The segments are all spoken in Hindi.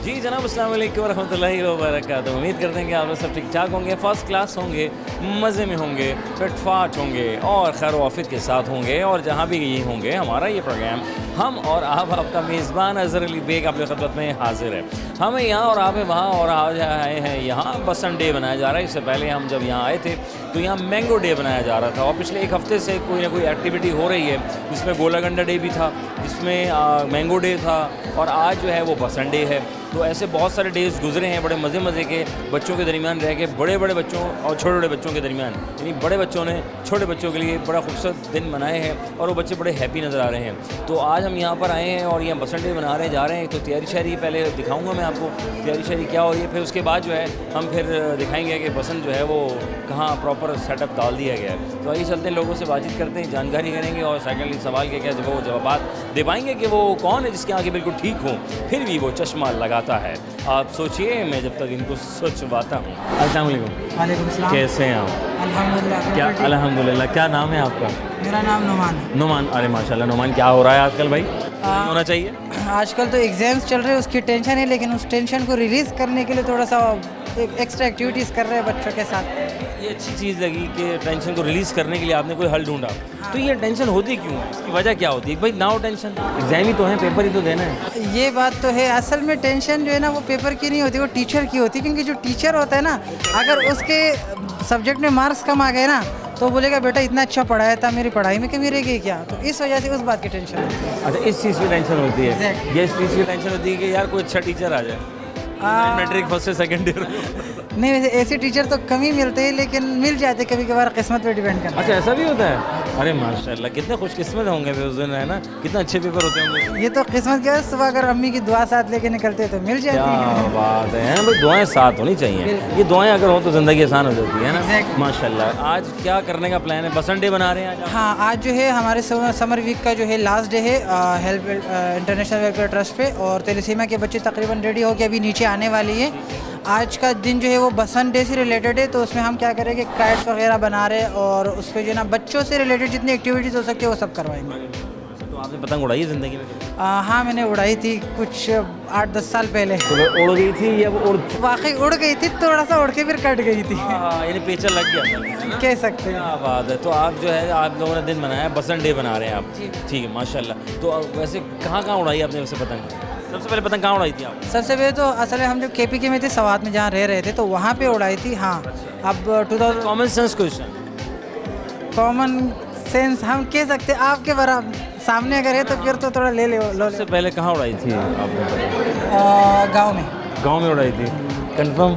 जी जनाब, अस्सलाम वालेकुम रहमतुल्लाहि व बरकातुहू। उम्मीद करते हैं कि आप लोग सब ठीक ठाक होंगे, फ़र्स्ट क्लास होंगे, मज़े में होंगे, फिटफाट होंगे और खैर वाफियत के साथ होंगे। और जहाँ भी ये होंगे, हमारा ये प्रोग्राम हम और आप, आपका मेज़बान अज़हर अली बेग आपकी खिदमत में हाजिर है। हम यहाँ और आप वहाँ, और आज आए हैं यहाँ बसंत डे मनाया जा रहा है। इससे पहले हम जब यहाँ आए थे तो यहाँ मैंगो डे मनाया जा रहा था, और पिछले एक हफ़्ते से कोई ना कोई एक्टिविटी हो रही है, जिसमें गोलागंडा डे भी था, जिसमें मैंगो डे था, और आज जो है वो बसंत डे है। तो ऐसे बहुत सारे डेज़ गुजरे हैं बड़े मज़े के, बच्चों के दरमियान रह के, बड़े बच्चों और छोटे बच्चों के दरमियान, यानी बड़े बच्चों ने छोटे बच्चों के लिए बड़ा खूबसूरत दिन मनाए हैं और वो बच्चे बड़े हैप्पी नज़र आ रहे हैं। तो आज हम यहाँ पर आए हैं और यहाँ बसंत डे मना रहे जा रहे हैं। तो तैयारी शहरी पहले दिखाऊंगा मैं आपको, तैयारी शहरी क्या हो रही है, फिर उसके बाद जो है हम फिर दिखाएंगे कि बसंत जो है वो कहाँ प्रॉपर सेटअप डाल दिया गया है। तो आइए चलते हैं, लोगों से बातचीत करते हैं, जानकारी करेंगे और सेकेंडली सवाल के क्या वो जवाब दे पाएंगे कि वो कौन है जिसके आगे बिल्कुल ठीक हो फिर भी वो चश्मा लगाता है। आप सोचिए, मैं जब तक इनको सोचवाता हूँ। अस्सलाम वालेकुम। वालेकुम सलाम। कैसे हैं आप? अल्हम्दुलिल्लाह। क्या अल्हम्दुलिल्लाह। क्या नाम है आपका? मेरा नाम नुमान है। नुमान। अरे माशाल्लाह नुमान, क्या हो रहा है आजकल भाई? नहीं होना चाहिए। आजकल तो एग्ज़ाम्स चल रहे हैं, उसकी टेंशन है, लेकिन उस टेंशन को रिलीज़ करने के लिए थोड़ा सा एक्स्ट्रा एक्टिविटीज़ कर रहे हैं बच्चों के साथ। ये अच्छी चीज़ लगी कि टेंशन को रिलीज़ करने के लिए आपने कोई हल ढूंढा। तो ये टेंशन होती क्यों है, इसकी वजह क्या होती है? भाई ना हो टेंशन, एग्जाम ही तो है, पेपर ही तो देना है। ये बात तो है। असल में टेंशन जो है ना वो पेपर की नहीं होती, वो टीचर की होती है। क्योंकि जो टीचर होता है ना, अगर उसके सब्जेक्ट में मार्क्स कम आ गए ना तो बोलेगा बेटा इतना अच्छा पढ़ाया था, मेरी पढ़ाई में कमी रह गई क्या? तो इस वजह से उस बात की टेंशन होती है। अच्छा, इस चीज़ की टेंशन होती है। Exactly. ये इस चीज़ की टेंशन होती है कि यार कोई अच्छा टीचर आ जाए, मैट्रिक फर्स्ट से सेकंड ईयर। नहीं, वैसे ऐसे टीचर तो कम ही मिलते हैं, लेकिन मिल जाते कभी कभार, किस्मत पे डिपेंड करता है। अच्छा, ऐसा भी होता है? अरे माशाल्लाह, कितने खुशकिस्मत होंगे वे उस दिन, है ना? कितना अच्छे पेपर होते होंगे। ये तो किस्मत क्या है, सुबह अगर अम्मी की दुआ साथ लेके निकलते हैं तो मिल जाती क्या है। बात है, हैं भाई, दुआएं साथ होनी चाहिए। ये दुआएं अगर हो तो ज़िंदगी आसान हो जाती है ना। Exactly. माशाल्लाह। आज क्या करने का प्लान है? बसंत डे बना रहे हैं आज? हाँ, आज जो है हमारे समर वीक का जो है लास्ट डे है हेल्प इंटरनेशनल वेलफेयर ट्रस्ट पे, और तेलसीमा के बच्चे तकरीबन रेडी होकर अभी नीचे आने वाली है। आज का दिन जो है वो बसंत डे से रिलेटेड है, तो उसमें हम क्या करेंगे, काइट्स वगैरह बना रहे हैं, और उस पर जो है ना बच्चों से रिलेटेड जितनी एक्टिविटीज़ हो सकती है वो सब करवाएंगे। तो आपने पतंग उड़ाई है ज़िंदगी में? हाँ, मैंने उड़ाई थी कुछ 8-10 साल पहले। तो वो उड़ गई थी या वो उड़? वाकई उड़ गई थी, थोड़ा सा उड़ के फिर कट गई थी। यानी पेचर लग गया था, कह सकते हैं। क्या बात है। तो आप जो है, आप लोगों ने दिन बनाया, बसंत डे बना रहे हैं आप? ठीक है, माशाल्लाह। तो वैसे कहाँ उड़ाई आपने वैसे पतंग? सबसे पहले पतंग कहाँ उड़ाई थी आप? सबसे पहले तो असल में हम जो KPK में थे, सवात में जहाँ रह रहे थे, तो वहाँ पे उड़ाई थी। हाँ, अब 2000 common sense question. Common sense हम कह सकते हैं, आपके बराबर सामने अगर है तो फिर तो थोड़ा लो सबसे पहले कहाँ उड़ाई थी आपने? गाँव में। गांव में उड़ाई थी, कंफर्म?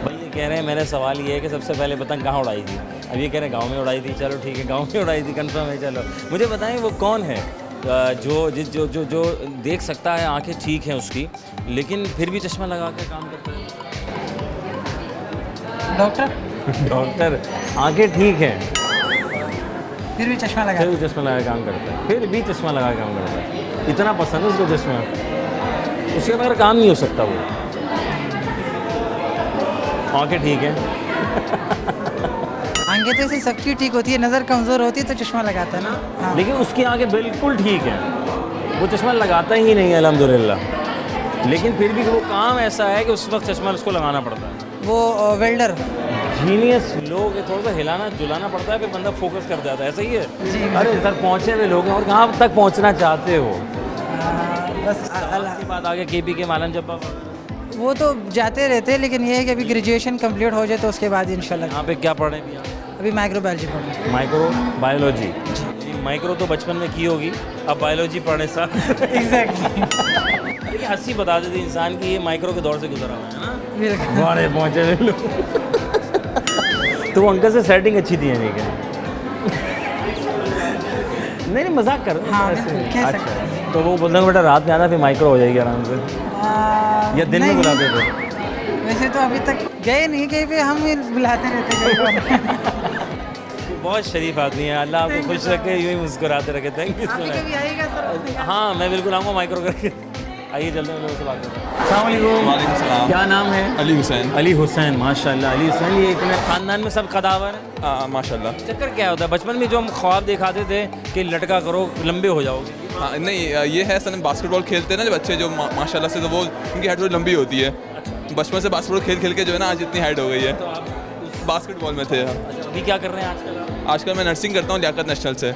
भाई ये कह रहे हैं, मेरा सवाल ये है कि सबसे पहले पतंग कहाँ उड़ाई थी? अब ये कह रहे हैं गांव में उड़ाई थी। चलो ठीक है, गांव में उड़ाई थी, कंफर्म है। चलो मुझे बताएं, वो कौन है जो देख सकता है, आंखें ठीक हैं उसकी, लेकिन फिर भी चश्मा लगा के काम करता है? डॉक्टर। डॉक्टर, आंखें ठीक हैं फिर भी चश्मा लगा। फिर भी चश्मा लगा काम करता है, फिर भी चश्मा लगा काम करता है। इतना पसंद है उसको चश्मा, उसके बगैर काम नहीं हो सकता वो। आंखें ठीक है। आंखें तो ऐसे सबकी ठीक होती है, नज़र कमज़ोर होती है तो चश्मा लगाता है ना। हाँ। लेकिन उसकी आंखें बिल्कुल ठीक हैं, वो चश्मा लगाता ही नहीं है अल्हम्दुलिल्लाह। लेकिन फिर भी वो काम ऐसा है कि उस वक्त चश्मा उसको लगाना पड़ता है। वो वेल्डर। जीनियस लोग, थोड़ा सा हिलाना जुलाना पड़ता है, फिर बंदा फोकस कर जाता है। ऐसा ही है जी। अरे सर, पहुँचे हुए लोग हैं, और कहाँ तक पहुँचना चाहते हो? बस के बाद आगे KPK मालन जब्बा वो तो जाते रहते हैं, लेकिन ये है कि अभी ग्रेजुएशन कंप्लीट हो जाए तो उसके बाद इंशाल्लाह। यहाँ पे क्या पढ़े भी आप? अभी माइक्रोबायोलॉजी पढ़ रहे हैं। Micro biology. माइक्रो तो बचपन में की होगी, अब बायोलॉजी पढ़ने साथ। एग्जैक्टली। हंसी बता देती इंसान की, ये माइक्रो के दौर से गुजरा हुआ है ना। बिल्कुल। बड़े पहुँचे हुए लोग। तो वो अंकल से सेटिंग अच्छी थी यानी कि? नहीं मजाक कर। हाँ, ऐसे। बिल्कुल, कह सकते अच्छा, तो वो बोलते हैं बेटा रात में आना, फिर माइक्रो हो जाएगी आराम से, या दिन में नहीं, बुलाते थे? वैसे तो अभी तक गए नहीं कहीं पे, हम ही बुलाते रहते हैं। बहुत शरीफ आदमी है, अल्लाह आपको खुश रखे, यूँ ही मुस्कुराते रखे। थैंक यू सो कभी आएगा मच। सर? हाँ, मैं बिल्कुल आऊँगा माइक्रो करके। आइए चलते हैं, लोगों से बात करते हैं। अस्सलाम वालेकुम। वालेकुम सलाम। क्या नाम है? अली हुसैन। अली हुसैन, माशाल्लाह। अली हुसैन, ये इतने खानदान में सब कदावर है? माशाल्लाह। चक्कर क्या होता है? बचपन में जो हम ख्वाब दिखाते थे कि लटका करो लंबे हो जाओगे, हाँ नहीं, ये है असल में बास्केटबॉल खेलते हैं ना जो बच्चे, जो माशाल्लाह से, तो वो उनकी हाइट थोड़ी लंबी होती है। बचपन से बास्केटबॉल खेल खेल के जो है ना आज इतनी हाइट हो गई है। तो आप बास्केटबॉल में थे हम। अभी क्या कर रहे हैं आजकल आप? आजकल मैं नर्सिंग करता हूँ लियाकत नेशनल से।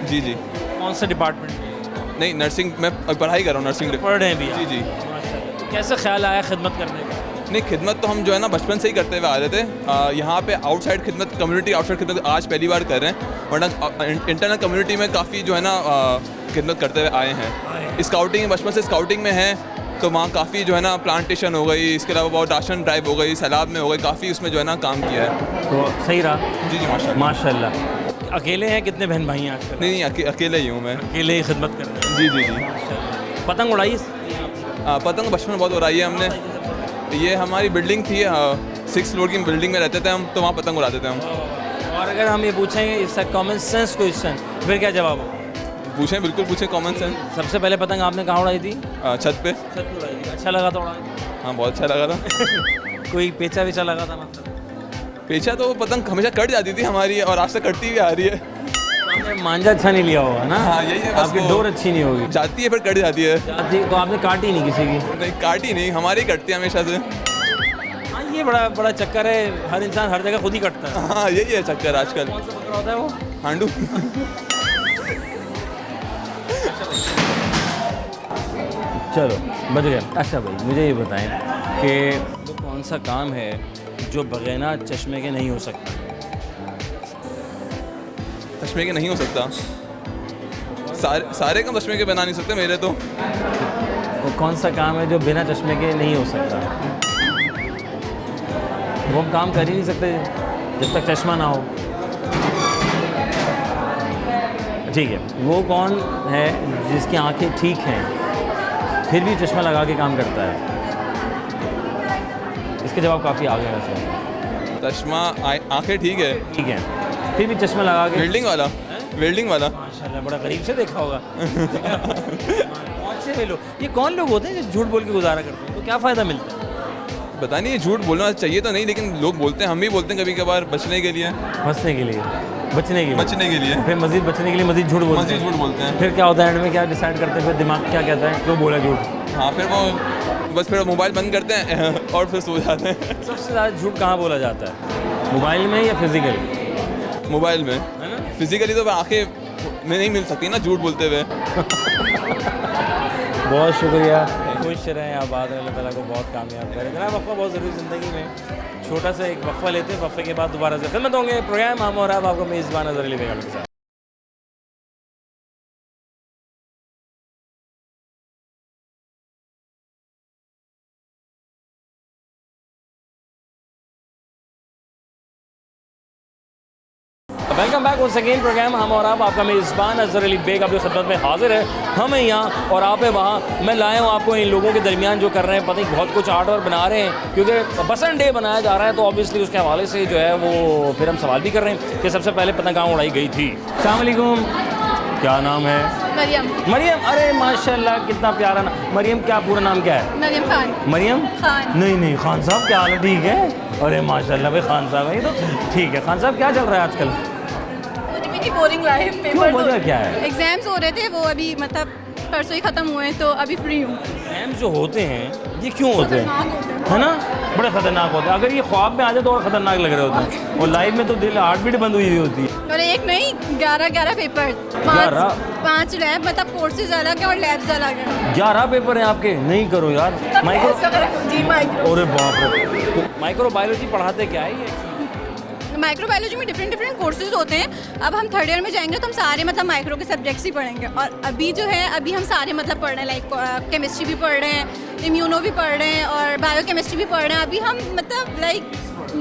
जी जी। कौन सा डिपार्टमेंट नहीं, नर्सिंग मैं पढ़ाई कर रहा हूँ, नर्सिंग पढ़ रहे हैं भी? जी जी। माशाल्लाह। तो कैसे ख्याल आया खिदमत करने का? नहीं, खिदमत तो हम जो है ना बचपन से ही करते हुए आ रहे थे। यहाँ पे आउटसाइड खिदमत, कम्युनिटी आउटसाइड खिदमत आज पहली बार कर रहे हैं, वरना इंटरनल कम्युनिटी में काफ़ी जो है ना खिदमत करते हुए आए हैं। स्काउटिंग, बचपन से स्काउटिंग में है, तो वहाँ काफ़ी जो है ना प्लांटेशन हो गई, इसके अलावा बहुत राशन ड्राइव हो गई, सैलाब में हो गई, काफ़ी उसमें जो है ना काम किया है। तो सही रहा? जी जी माशाल्लाह। माशाल्लाह। अकेले हैं? कितने बहन भाई हैं आजकल? नहीं नहीं, अकेले ही हूँ मैं। अकेले ही खिदमत कर रहे हैं? जी जी जी। पतंग उड़ाई? पतंग बचपन में बहुत उड़ाई है हमने। ये हमारी बिल्डिंग थी, 6th फ्लोर की बिल्डिंग में रहते थे हम, तो वहाँ पतंग उड़ाते थे हम। और अगर हम ये पूछेंगे इसका कॉमन सेंस क्वेश्चन, फिर क्या जवाब हो? पूछें, बिल्कुल पूछें, कॉमन सेंस। सबसे पहले पतंग आपने कहाँ उड़ाई थी? छत पे। छत पे उड़ाई थी। अच्छा लगा था उड़ाने? हाँ, बहुत अच्छा लगा था। कोई पेचा वेचा लगा था मतलब? पेचा तो पतंग हमेशा कट जाती थी हमारी, और आज तक कटती हुई आ रही है। आपने मांझा अच्छा नहीं लिया होगा ना? हाँ, यही है बस। आपकी डोर अच्छी नहीं होगी। जाती है फिर कट जाती है। जाती तो आपने काटी नहीं किसी की? नहीं, काटी नहीं, हमारी कटती है हमेशा से। हाँ, ये बड़ा बड़ा चक्कर है, हर इंसान हर जगह खुद ही कटता है। हाँ, यही है चक्कर आजकल। कौन सा पकड़ा होता है वो? हांडू। चलो बच गए। अच्छा भाई, मुझे ये बताएं कि वो कौन सा काम है जो बगैना चश्मे के नहीं हो सकता? चश्मे के नहीं हो सकता? सारे काम चश्मे के बना नहीं सकते मेरे तो। वो कौन सा काम है जो बिना चश्मे के नहीं हो सकता? वो हम काम कर ही नहीं सकते जब तक चश्मा ना हो। ठीक है, वो कौन है जिसकी आंखें ठीक हैं फिर भी चश्मा लगा के काम करता है? इसके जवाब काफ़ी आगे है वैसे। चश्मा, आंखें ठीक है, ठीक है, फिर भी चश्मा लगा के। वेल्डिंग वाला, वेल्डिंग वाला। माशाल्लाह, बड़ा करीब से देखा होगा। कौन से वे लोग, ये कौन लोग होते हैं जो झूठ बोल के गुजारा करते हैं? तो क्या फ़ायदा मिलता है? पता नहीं, ये झूठ बोलना चाहिए तो नहीं, लेकिन लोग बोलते हैं, हम भी बोलते हैं कभी कभार बचने के लिए। फंसने के लिए, बचने के लिए, बचने के लिए, फिर मजीद बचने के लिए मजीद झूठ बोलते मजीद हैं। झूठ बोलते हैं। फिर क्या होता है एंड में? क्या डिसाइड करते हैं फिर? दिमाग क्या कहता है क्यों बोला झूठ? हाँ, फिर वो बस फिर मोबाइल बंद करते हैं और फिर सो जाते हैं। सबसे ज़्यादा झूठ कहाँ बोला जाता है, मोबाइल में या फिजिकल? मोबाइल में। है ना? फिजिकली तो आंखें में नहीं मिल सकती ना झूठ बोलते हुए। बहुत शुक्रिया, खुश रहें, आबाद रहें, अल्लाह ताला को बहुत कामयाब करें। जनाब, वक्फा बहुत ज़रूरी ज़िंदगी में। छोटा सा एक वक्फा लेते हैं, वक्फे के बाद दोबारा से खिदमत होंगे। प्रोग्राम हम और आपको मेज़बान अज़हर अली बेगम के साथ। Welcome back one second programme हम और आपका मेज़बान अज़हर अली बेग आपकी खिदमत में हाजिर है। हम हैं यहाँ और आप है वहाँ। मैं लाया हूँ आपको इन लोगों के दरमियान जो कर रहे हैं, पता नहीं बहुत कुछ आर्ट और बना रहे हैं, क्योंकि बसंत डे बनाया जा रहा है, तो ऑब्वियसली उसके हवाले से जो है वो फिर हम सवाल भी कर रहे हैं कि सबसे पहले पतंग कहाँ उड़ाई गई थी। अस्सलाम वालेकुम, क्या नाम है? मरियम। मरियम, अरे माशाल्लाह कितना प्यारा नाम। मरियम, क्या पूरा नाम क्या है? मरियम खान। मरियम खान। नहीं, खान साहब क्या हाल है? ठीक है, अरे माशाल्लाह भाई, खान साहब है ये तो। ठीक है, खान साहब क्या चल रहा है आजकल? Boring life. क्यों, वजह क्या है? एग्जाम्स हो रहे थे, वो अभी मतलब परसों ही ख़त्म हुए हैं, तो अभी फ्री हूँ। एग्जाम्स जो होते हैं ये क्यों होते हैं? खतरनाक होते हैं। है ना, बड़े खतरनाक होते हैं। अगर ये ख्वाब में आ जाए तो और खतरनाक लग रहे होते हैं, और लाइफ में तो दिल हार्ट बीट बंद हुई होती है। और एक नहीं, 11 पेपर, 5 लैब, मतलब कोर्सेज अलग हैं और लैब्स अलग हैं। 11 पेपर हैं आपके? नहीं करो यार। माइक्रो, जी माइक्रो। अरे बाप रे। तो माइक्रोबायोलॉजी पढ़ाते क्या है ये? माइक्रोबायोलॉजी में डिफरेंट कोर्सेज होते हैं। अब हम 3rd ईयर में जाएंगे तो हम सारे मतलब माइक्रो के सब्जेक्ट्स ही पढ़ेंगे। और अभी जो है, अभी हम सारे मतलब पढ़ रहे हैं, लाइक केमिस्ट्री भी पढ़ रहे हैं, इम्यूनो भी पढ़ रहे हैं और बायो केमिस्ट्री भी पढ़ रहे हैं। अभी हम मतलब लाइक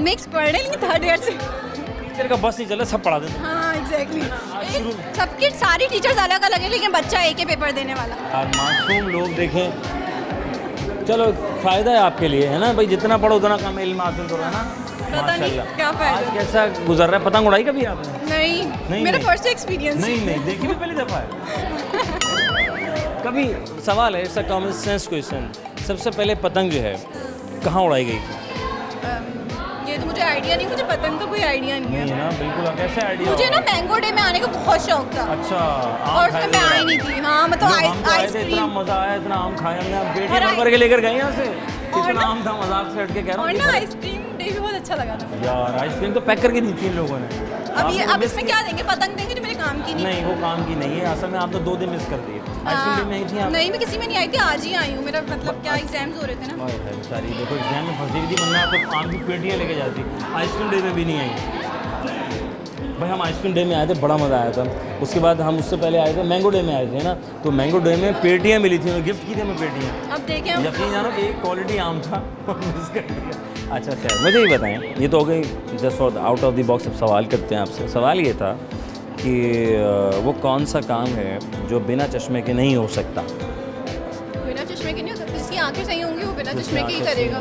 मिक्स पढ़ रहे हैं, लेकिन 3rd ईयर से। टीचर का बस नहीं चल रहा, सब पढ़ा देते हैं। हाँ एग्जैक्टली, सबके सारी टीचर्स अलग अलग हैं, लेकिन बच्चा एक ही पेपर देने वाला। और मासूम लोग देखें, चलो फ़ायदा है आपके लिए, है ना भाई, जितना पढ़ो उतना कम इल्म हासिल करो, है ना? पता नहीं क्या फ़ायदा। आज कैसा गुजर रहा है? पतंग उड़ाई कभी आपने? नहीं, मेरा फर्स्ट एक्सपीरियंस। नहीं, देखी भी पहली दफ़ा है। कभी सवाल है, it's a common sense question, सबसे पहले पतंग जो है कहाँ उड़ाई गई थी? ये तो मुझे मुझे आइडिया नहीं, मुझे पतंग का कोई आइडिया नहीं नहीं है। है ना, बिल्कुल कैसे आइडिया मुझे ना मैंगो डे में आने का बहुत शौक था अच्छा और उसमें मैं आई नहीं थी। हाँ मतलब हम तो आए थे, इतना आइसक्रीम मजा आया, इतना आम खाया हमने, आप बेटी और भर के लेकर गए यहाँ से, और इतना ना- आम था, मजाक से हट के कह रहा और हूँ ना आइसक्रीम डे भी बहुत अच्छा लगा था। यार आइसक्रीम तो पैक करके दी थी इन लोगों ने। आपने अब miss इसमें की? क्या देंगे, पतंग देंगे जो मेरे काम की नहीं। नहीं वो काम की नहीं है, असल में आप तो 2 दिन मिस कर दिए। आइसक्रीम डे में नहीं थी आप? नहीं मैं किसी में नहीं आई थी, आज ही आई हूँ। मेरा मतलब क्या एग्जाम्स हो रहे थे ना। ओए है बेचारी, देखो एग्जाम में फंसी हुई थी, वरना तो आम की पेटियाँ लेके जाती। आइसक्रीम डे में भी नहीं आई भाई। हम आइसक्रीम डे में आए थे, बड़ा मज़ा आया था। उसके बाद हम उससे पहले आए थे मैंगो डे में आए थे ना, तो मैंगो डे में पेटियाँ मिली थी, उन्होंने गिफ्ट की थी हमें पेटियाँ। अब देखें हम यकीन जानो कि एक क्वालिटी आम था मिस कर दिया। अच्छा खैर मुझे ही बताएं, ये तो हो गई just for out of the box. अब सवाल करते हैं आपसे। सवाल ये था कि वो कौन सा काम है जो बिना चश्मे के नहीं हो सकता? बिना चश्मे के नहीं हो सकता। जिसकी आंखें सही होंगी वो बिना जिसकी चश्मे के ही आंखें सही करेगा।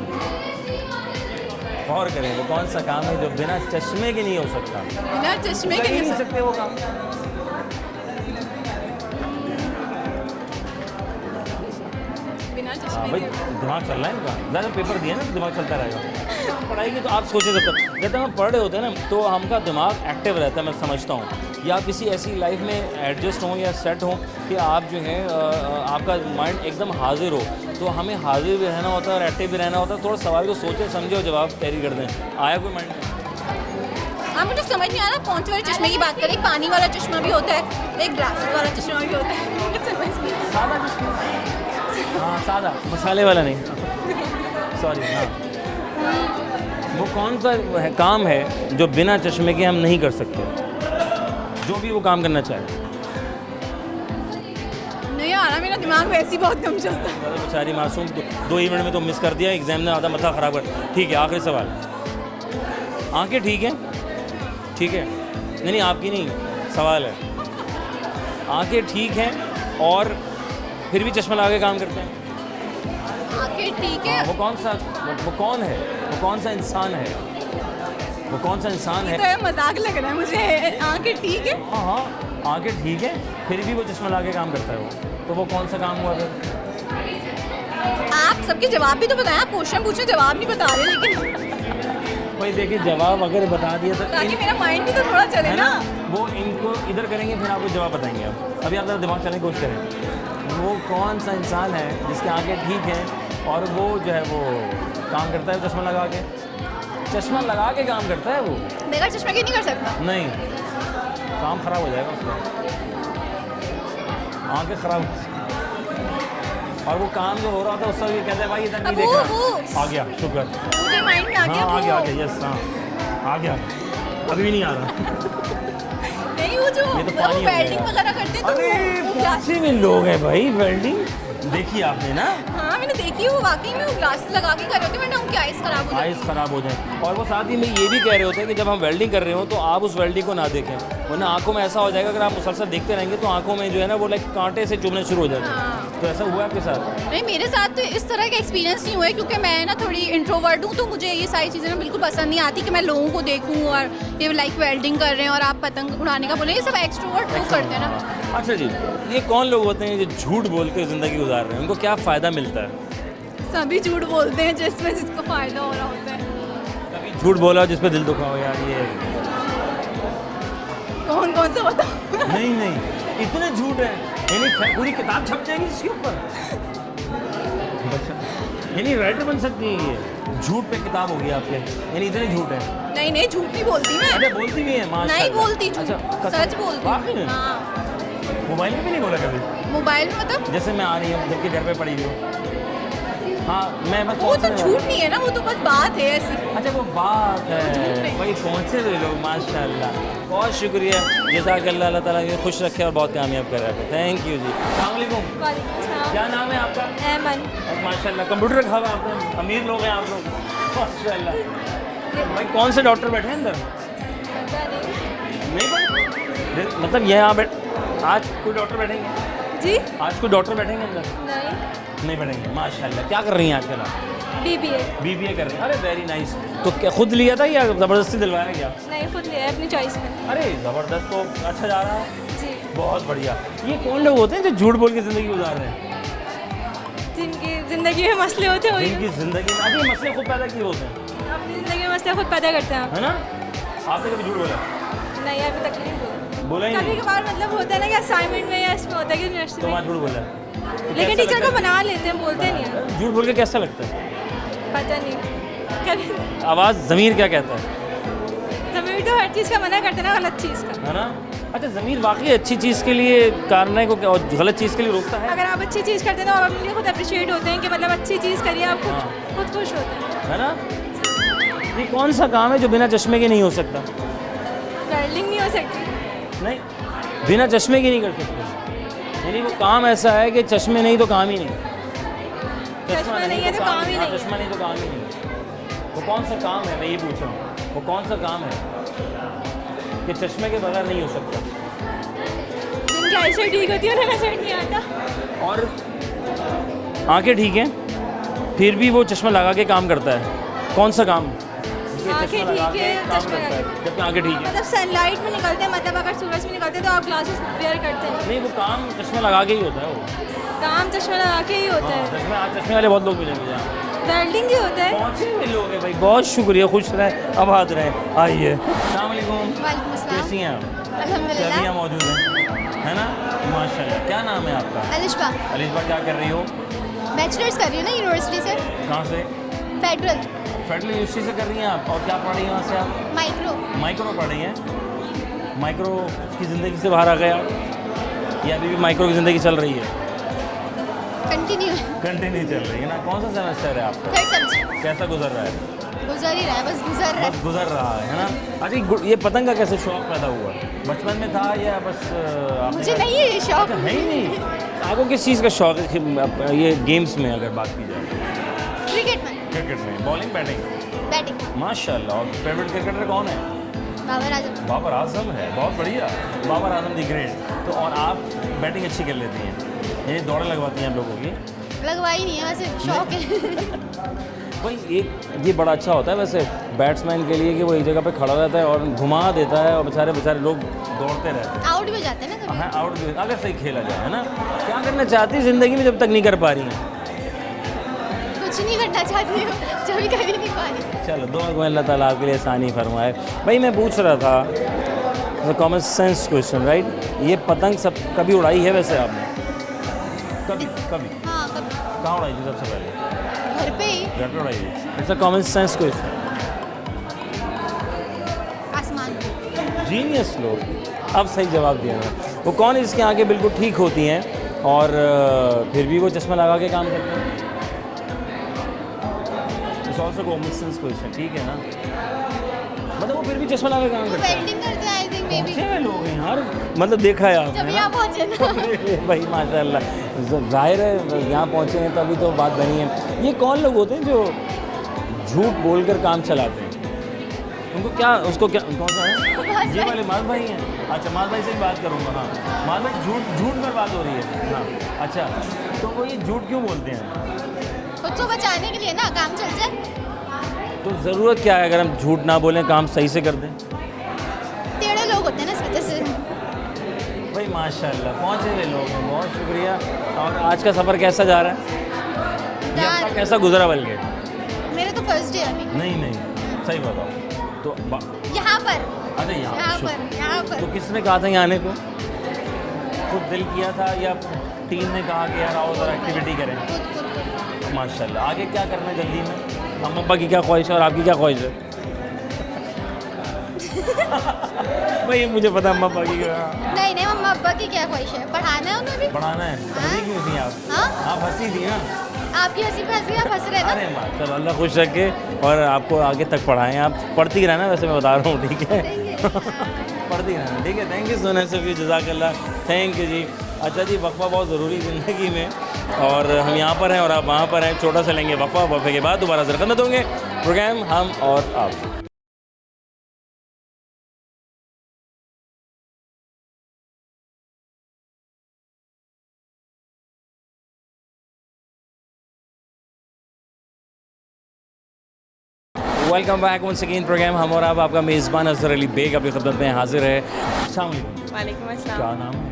गौर करें, वो कौन सा काम है जो बिना चश्मे के नहीं हो सकता? बिना चश्मे कर के ही नहीं नहीं हो सकते वो काम। बिना हाँ चश्मे भाई, के। दिमाग चल रहा है इनका, ज़्यादा पेपर दिए ना, दिमाग चलता रहेगा। पढ़ाई की तो आप सोचें जब तक, जब तक हम पढ़ रहे होते हैं ना, तो हमका दिमाग एक्टिव रहता है, मैं समझता हूँ। या किसी ऐसी लाइफ में एडजस्ट हों या सेट हों कि आप जो है आपका माइंड एकदम हाजिर हो, तो हमें हाजिर भी रहना होता है और एक्टिव भी रहना होता है। थोड़ा सवाल को सोचें, समझे और जवाब तैयारी कर दें। आया कोई माइंड में? हाँ मुझे समझ नहीं आ रहा कौन से वाले चश्मे की बात करें। एक पानी वाला चश्मा भी होता है, एक ग्लासेस वाला चश्मा भी होता है। मुझे समझ नहीं आ सादा चश्मा, हाँ सादा, मसाले वाला नहीं, सॉरी। हाँ वो कौन सा काम है जो बिना चश्मे के हम नहीं कर सकते, जो भी वो काम करना चाहे? नहीं आ रहा, मेरा दिमाग वैसे ही बहुत कम चलता है। अरे बेचारी मासूम, 2 इवेंट में तो मिस कर दिया, एग्जाम ने आधा माथा ख़राब कर। ठीक है, आखिरी सवाल। आंखें ठीक है? ठीक है, नहीं आपकी नहीं, सवाल है। आंखें ठीक हैं और फिर भी चश्मा लगा के काम करते हैं? आंखें ठीक है। वो कौन सा, वो कौन है, वो कौन सा इंसान है, वो कौन सा इंसान है? तो ये मजाक लग रहा है मुझे। आंखें ठीक है। हाँ हाँ आंखें ठीक है, फिर भी वो चश्मा लगा के काम करता है वो, तो वो कौन सा काम हुआ फिर? आप सबके जवाब भी तो बताएं। आप क्वेश्चन पूछे, जवाब नहीं बता रहे। लेकिन भाई देखिए, जवाब अगर बता दिया तो ताकि मेरा माइंड भी तो थोड़ा चले है ना। वो इनको इधर करेंगे, फिर आपको जवाब बताएंगे। आप अभी आप ज़रा दिमाग चलाने की कोशिश करें। वो कौन सा इंसान है जिसकी आंखें ठीक हैं और वो जो है वो काम करता है चश्मा लगा के? चश्मा लगा के काम करता है वो, बगैर चश्मे के नहीं कर सकता। नहीं काम ख़राब हो जाएगा उसका, आंखें ख़राब और वो काम जो हो रहा था उसका भी कहते हैं भाई इधर नहीं अब देख वो- रहा। आ गया, शुक्र। मुझे माइंड में आ गया। हाँ आ गया, आ वो गया, यस हाँ आ गया, अभी भी नहीं आ रहा। नहीं वो जो ये तो पानी हो वेल्डिंग गया। वगैरह करते हैं तो अरे वो कौन से भी लोग हैं भाई, वेल्डिंग देखी आपने ना? हाँ मैंने देखी, वो वाकई में वो ग्लासेस लगा के कर रहे होते हैं, वरना उनकी आइस खराब हो जाती आइस ख़राब हो जाए। और वो साथ ही में ये भी कह रहे होते हैं कि जब हम वेल्डिंग कर रहे हो तो आप उस वेल्डिंग को ना देखें, वरना आंखों में ऐसा हो जाएगा, अगर आप मुसलसल देखते रहेंगे तो आंखों में जो है ना वो लाइक कांटे से चुभने शुरू हो जाते हैं। हाँ। तो ऐसा हुआ आपके साथ? नहीं मेरे साथ तो इस तरह का एक्सपीरियंस नहीं हुआ है, क्योंकि मैं ना थोड़ी इंट्रोवर्ट हूँ, तो मुझे ये सारी चीज़ें ना बिल्कुल पसंद नहीं आती कि मैं लोगों को देखूँ और ये लाइक वेल्डिंग कर रहे हैं और आप पतंग उड़ाने का बोले, ये सब एक्सट्रोवर्ट लोग करते हैं ना। अच्छा जी, ये कौन लोग होते हैं जो झूठ बोल के ज़िंदगी गुजार रहे हैं, उनको क्या फ़ायदा मिलता है? सभी झूठ बोलते हैं जिसमें जिसको फ़ायदा हो रहा होता है। कभी झूठ बोला जिस पे दिल दुखा हो यार, ये कौन कौन सा होता? नहीं नहीं इतने झूठ है, यानी पूरी किताब छप जाएगी इसके ऊपर। यानी राइटर बन सकती है ये, झूठ पे किताब होगी आपके, यानी इतने झूठ है। नहीं नहीं झूठ नहीं बोलती मैं। अच्छा बोलती भी है? माशाल्लाह। नहीं बोलती झूठ, अच्छा सच बोलती वाकई में? हूँ। हाँ मोबाइल में भी नहीं बोला कभी? मोबाइल में मतलब जैसे मैं आ रही हूँ जबकि घर पे पड़ी हुई हूँ, हाँ मैं बस वो तो पहुंचने वाला झूठ नहीं है ना, वो तो बस बात है ऐसी। हूँ। अच्छा वो बात झूठ है, नहीं। भाई पहुँचे हुए लोग, माशाल्लाह। बहुत शुक्रिया, जज़ाकल्लाह, अल्लाह ताला ये खुश रखे और बहुत कामयाब कर रहे। थैंक यू जी। अस्सलाम वालेकुम, क्या नाम है आपका? ऐमन। माशाल्लाह कंप्यूटर रखा हुआ है आपने, अमीर लोग हैं आप लोग, माशाल्लाह। भाई कौन से डॉक्टर बैठे हैं अंदर? नहीं पता? मतलब ये यहाँ आज कोई डॉक्टर बैठेंगे? जी आज कोई डॉक्टर बैठेंगे अंदर? नहीं, नहीं बैठेंगे। माशाल्लाह, क्या कर रही हैं आजकल आप? BBA। BBA कर रहे हैं, अरे वेरी नाइस। तो क्या खुद लिया था या ज़बरदस्ती दिलवाया गया? नहीं खुद लिया है अपनी चॉइस में। अरे ज़बरदस्त, तो अच्छा जा रहा है, जी बहुत बढ़िया। ये कौन लोग होते हैं जो झूठ बोल के ज़िंदगी गुजार रहे हैं? जिनकी ज़िंदगी में मसले होते हैं वही जिनकी ज़िंदगी में ये मसले खुद पैदा किए होते हैं, अपनी ज़िंदगी में मसले खुद पैदा करते हैं। है ना? आपने कभी झूठ बोला? नहीं अभी तक नहीं बोला। बोला ही कभी नहीं? कभार मतलब होता है ना कि असाइनमेंट में या इसमें होता है कि यूनिवर्सिटी तो में, वहाँ झूठ बोला? तो लेकिन कैसा टीचर लगता को बना लेते हैं, बोलते नहीं हैं। है? झूठ बोल के कैसा लगता है? पता नहीं कभी आवाज़ ज़मीर क्या कहता है? ज़मीर तो हर चीज़ का मना करते हैं ना, गलत चीज़ का। है ना? अच्छा, ज़मीर वाकई अच्छी चीज़ के लिए कारनाई को और गलत चीज़ के लिए रोकता है? अगर आप अच्छी चीज़ करते हैं तो आप अपने लिए खुद अप्रिशिएट होते हैं कि मतलब अच्छी चीज़ करिए, आप हाँ। खुद खुश होते हैं। है ना? ये कौन सा काम है जो बिना चश्मे के नहीं हो सकता? कर्लिंग नहीं हो सकती। नहीं, बिना चश्मे के नहीं कर सकते। यानी वो काम ऐसा है कि चश्मे नहीं तो काम ही नहीं। चश्मा नहीं है तो काम ही हाँ, नहीं है। चश्मा नहीं तो काम ही नहीं। वो कौन सा काम है, मैं ये पूछ रहा हूँ, वो कौन सा काम है कि चश्मे के बगैर नहीं हो सकता? जिनकी आईसाइट ठीक होती है उन्हें नजर नहीं आता। और आंखें ठीक हैं फिर भी वो चश्मा लगा के काम करता है, कौन सा काम? ये आंखें चश्मा लगा ठीक के है, काम चश्मा करता है, लगा जबकि आंखें ठीक है। मतलब सनलाइट में निकलते हैं, मतलब अगर सूरज में निकलते हैं तो आप ग्लासेस वेयर करते हैं। नहीं, वो काम चश्मा लगा के ही होता है वो। काम चश्मा लगा के ही होता है। चश्मे आज चश्मे वाले बहुत लोग मिलेंगे यहाँ। वेल्डिंग ही होता है। पहुँचे हुए लोग हैं भाई, बहुत शुक्रिया, खुश रहें, आबाद रहें। आइए, अस्सलाम वालेकुम, वालेकुम अस्सलाम। कैसी हैं आप? अल्हम्दुलिल्लाह। क्या मौजूद हैं, है ना? माशाल्लाह। क्या नाम है आपका? अलिशबा, अलिशबा, क्या कर रही हो? बैचलर्स कर रही हूँ ना यूनिवर्सिटी से, कहाँ से? फेडरल फेडरल यूनिवर्सिटी से कर रही हैं आप, और क्या पढ़ रही हैं वहाँ से आप? माइक्रो। माइक्रो पढ़ रही हैं। माइक्रो की ज़िंदगी से बाहर आ गए आप, या अभी भी माइक्रो की ज़िंदगी चल रही है? कंटिन्यू कंटिन्यू चल रही है ना? कौन सा सेमेस्टर है आपका? 3rd सेमेस्टर कैसा गुजर रहा है? गुजर ही रहा है, बस गुजर रहा है। बस गुजर रहा है ना? अच्छा, ये पतंग का कैसे शौक पैदा हुआ? बचपन में था या बस आपने मुझे नहीं है ये शौक। अच्छा, है ही नहीं। आपको किस चीज़ का शौक है ये गेम्स में अगर बात की जाए? क्रिकेट में क्रिकेट में, बॉलिंग, बैटिंग? बैटिंग। माशाल्लाह। और फेवरेट क्रिकेटर कौन है? बाबर आजम। बाबर आजम है, बहुत बढ़िया। Babar Azam the great. तो और आप बैटिंग अच्छी कर लेती हैं, यानी दौड़ें लगवाती हैं आप लोगों की? लगवाई नहीं है, वैसे शौक है। भाई एक ये बड़ा अच्छा होता है वैसे बैट्समैन के लिए कि वो एक जगह पे खड़ा रहता है और घुमा देता है और बेचारे बेचारे लोग दौड़ते रहते हैं। आउट भी हो जाते हैं ना कभी। हाँ, आउट भी अगर सही खेला जाए, है ना? क्या करना चाहती है ज़िंदगी में जब तक नहीं कर पा रही हैं? कुछ नहीं करना चाहती हूँ, जो भी कर ही नहीं पा रही। चलो, दुआ को अल्लाह ताला आपके लिए आसानी फरमाए। भाई मैं पूछ रहा था कॉमन सेंस क्वेश्चन, राइट? ये पतंग सब कभी उड़ाई है वैसे आपने? कभी कभी हाँ कभी कहाँ उड़ाई थी सबसे पहले? घर पे ही। घर पे उड़ाई थी। It's a common sense question. आसमान पे। जीनियस लोग। अब सही जवाब दिया ना। वो कौन है जिसकी आंखें बिल्कुल ठीक होती हैं और फिर भी वो चश्मा लगा के काम करते हैं? It's also common sense question, ठीक है ना? मतलब वो फिर भी चश्मा लगा के काम करते हैं। वेल्डिंग करते हैं आई थिंक मे बी। पहुंचे हुए लोग हैं यार, मतलब देखा है आपने जब ना? यहाँ पहुँचे ना। भाई माशाल्लाह, जाहिर है यहाँ पहुँचे हैं तभी तो बात बनी है। ये कौन लोग होते हैं जो झूठ बोलकर काम चलाते हैं? उनको क्या, उसको क्या, कौन सा है? ये वाले माज भाई हैं। अच्छा, माज भाई से भी बात करूँगा। हाँ, माज भाई, झूठ पर बात हो रही है। हाँ, अच्छा, तो वो ये झूठ क्यों बोलते हैं? खुद को बचाने के लिए ना, काम चल जाए। तो ज़रूरत क्या है अगर हम झूठ ना बोलें, काम सही से कर दें? टेढ़े लोग होते हैं ना, इस वजह से। भाई माशाल्लाह, पहुँचे हुए लोग हैं, बहुत शुक्रिया। और आज का सफ़र कैसा जा रहा है? ये आपका कैसा गुजरा? बल्कि मेरे तो फर्स्ट डे अभी। नहीं, सही बताओ तो यहाँ पर। अच्छा, यहाँ पर। तो किसने कहा था यहाँ आने को? खुद दिल किया था या टीम ने कहा कि यार आओ ज़रा एक्टिविटी करें? खुद। माशाल्लाह। आगे क्या करना है जल्दी में? अम्मा पापा की क्या ख्वाहिश है और आपकी क्या ख्वाहिश है? भाई मुझे पता अम्मा पापा की नहीं मम्मा पापा की क्या ख्वाहिश है? पढ़ाना है उन्हें भी। पढ़ाना है। हंसी क्यों थी आप? हाँ? आप हंसी थी ना? आपकी हंसी पे हंसी, आप हंस रहे ना। अरे माँ, चलो अल्लाह खुश रखे और आपको आगे तक पढ़ाएं। आप पढ़ती रहना, वैसे मैं बता रहा हूँ, ठीक है? पढ़ती रहना, ठीक है? Thank you so much you, जज़ाकल्लाह, थैंक यू जी। अच्छा जी, वक्फा बहुत ज़रूरी ज़िंदगी में, और हम यहाँ पर हैं और आप वहाँ पर हैं। छोटा सा लेंगे वक्फा, वक्फे के बाद दोबारा ज़रा खिदमत होंगे। प्रोग्राम हम और आप। Welcome back one second programme हम और आपका मेज़बान अज़हर अली बेग अपनी खिदमत में हाजिर है। अस्सलाम वालेकुम। वालेकुम अस्सलाम। क्या नाम है?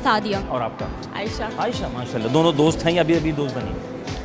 सादिया। और आपका? आयशा। आयशा, माशाल्लाह। दोनों दोस्त हैं या अभी दोस्त बनी?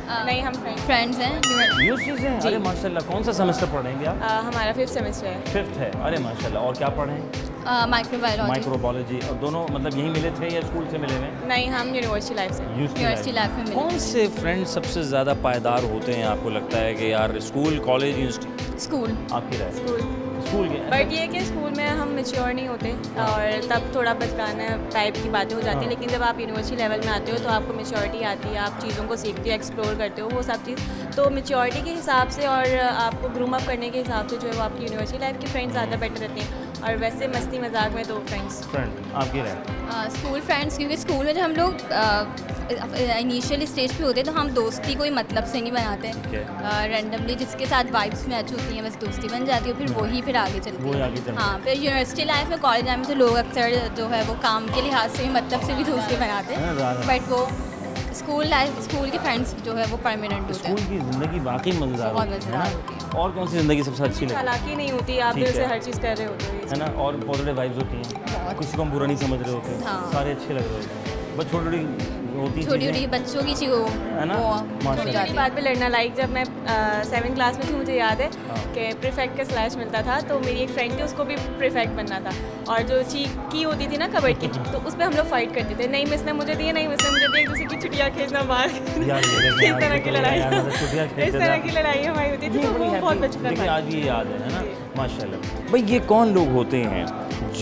नहीं, हम फ्रेंड्स हैं। न्यू चीज़ है। अरे माशाल्लाह। कौन सा सेमेस्टर पढ़ रहे हैं आप? हमारा 5th सेमेस्टर है। 5th है। अरे माशाल्लाह। और क्या पढ़ रहे हैं? माइक्रोबायोलॉजी। माइक्रोबायोलॉजी। और दोनों मतलब यहीं मिले थे या स्कूल से मिले हुए हैं? नहीं, हम यूनिवर्सिटी लाइफ से। यूनिवर्सिटी लाइफ में मिले। कौन से फ्रेंड सबसे ज़्यादा पायदार होते हैं आपको लगता है कि यार स्कूल, कॉलेज, यूनिवर्सिटी? स्कूल। आपकी राय? स्कूल। स्कूल के बट ये कि स्कूल में हम मैच्योर नहीं होते और तब थोड़ा बचकाना टाइप की बातें हो जाती हैं, लेकिन जब आप यूनिवर्सिटी लेवल में आते हो तो आपको मैच्योरिटी आती है, आप चीज़ों को सीखते हो, एक्सप्लोर करते हो, वो सब चीज़। तो मैच्योरिटी के हिसाब से और आपको ग्रूम अप करने के हिसाब से जो है वो आपकी यूनिवर्सिटी लाइफ के फ्रेंड्स ज़्यादा बेटर रहते हैं, और वैसे मस्ती मजाक में तो फ्रेंड्स। फ्रेंड आपकी राय? स्कूल फ्रेंड्स, क्योंकि स्कूल में जब हम लोग इनिशियल स्टेज पे होते हैं तो हम दोस्ती कोई मतलब से नहीं बनाते हैं, रैंडमली जिसके साथ वाइब्स मैच होती हैं बस दोस्ती बन जाती है, फिर वही फिर आगे चलती है। हाँ, फिर यूनिवर्सिटी लाइफ में, कॉलेज लाइफ में तो लोग अक्सर जो है वो काम के लिहाज से भी मतलब से भी दोस्ती बनाते हैं, बट वो स्कूल लाइफ, स्कूल के फ्रेंड्स जो है वो परमानेंट होते स्कूल हैं। की ज़िंदगी वाकई मज़ेदार बहुत होती है मज़ेदार ना? होती है। और कौन सी ज़िंदगी सबसे अच्छी लगती चालाकी नहीं होती, आप ठीक दिल से है। हर चीज़ कर रहे होते हो, है ना? और पॉजिटिव वाइब्स होती हैं, किसी को हम बुरा नहीं समझ रहे होते, हाँ। सारे अच्छे लग रहे होते हैं, बस छोटी होती छोटी छोटी बच्चों की चीज़ वो है ना? माशाल्लाह। छोटी छोटी बात पे लड़ना। लाइक जब मैं 7th क्लास में थी, मुझे याद है हाँ। कि प्रीफेक्ट का स्लैश मिलता था, तो मेरी एक फ्रेंड थी, उसको भी प्रीफेक्ट बनना था, और जो चीक की होती थी ना कबड्डी की, तो उस पर हम लोग फाइट करते थे, नहीं मिस ने मुझे दी, नहीं मिस ने मुझे दी, एक दूसरे की छुट्टियाँ खींचना बाहर, इस तरह की लड़ाई, इस तरह की लड़ाई हमारी होती थी, तो वो बहुत बचपन देखिए था। आज ये याद है ना? माशाल्लाह। भाई ये कौन लोग होते हैं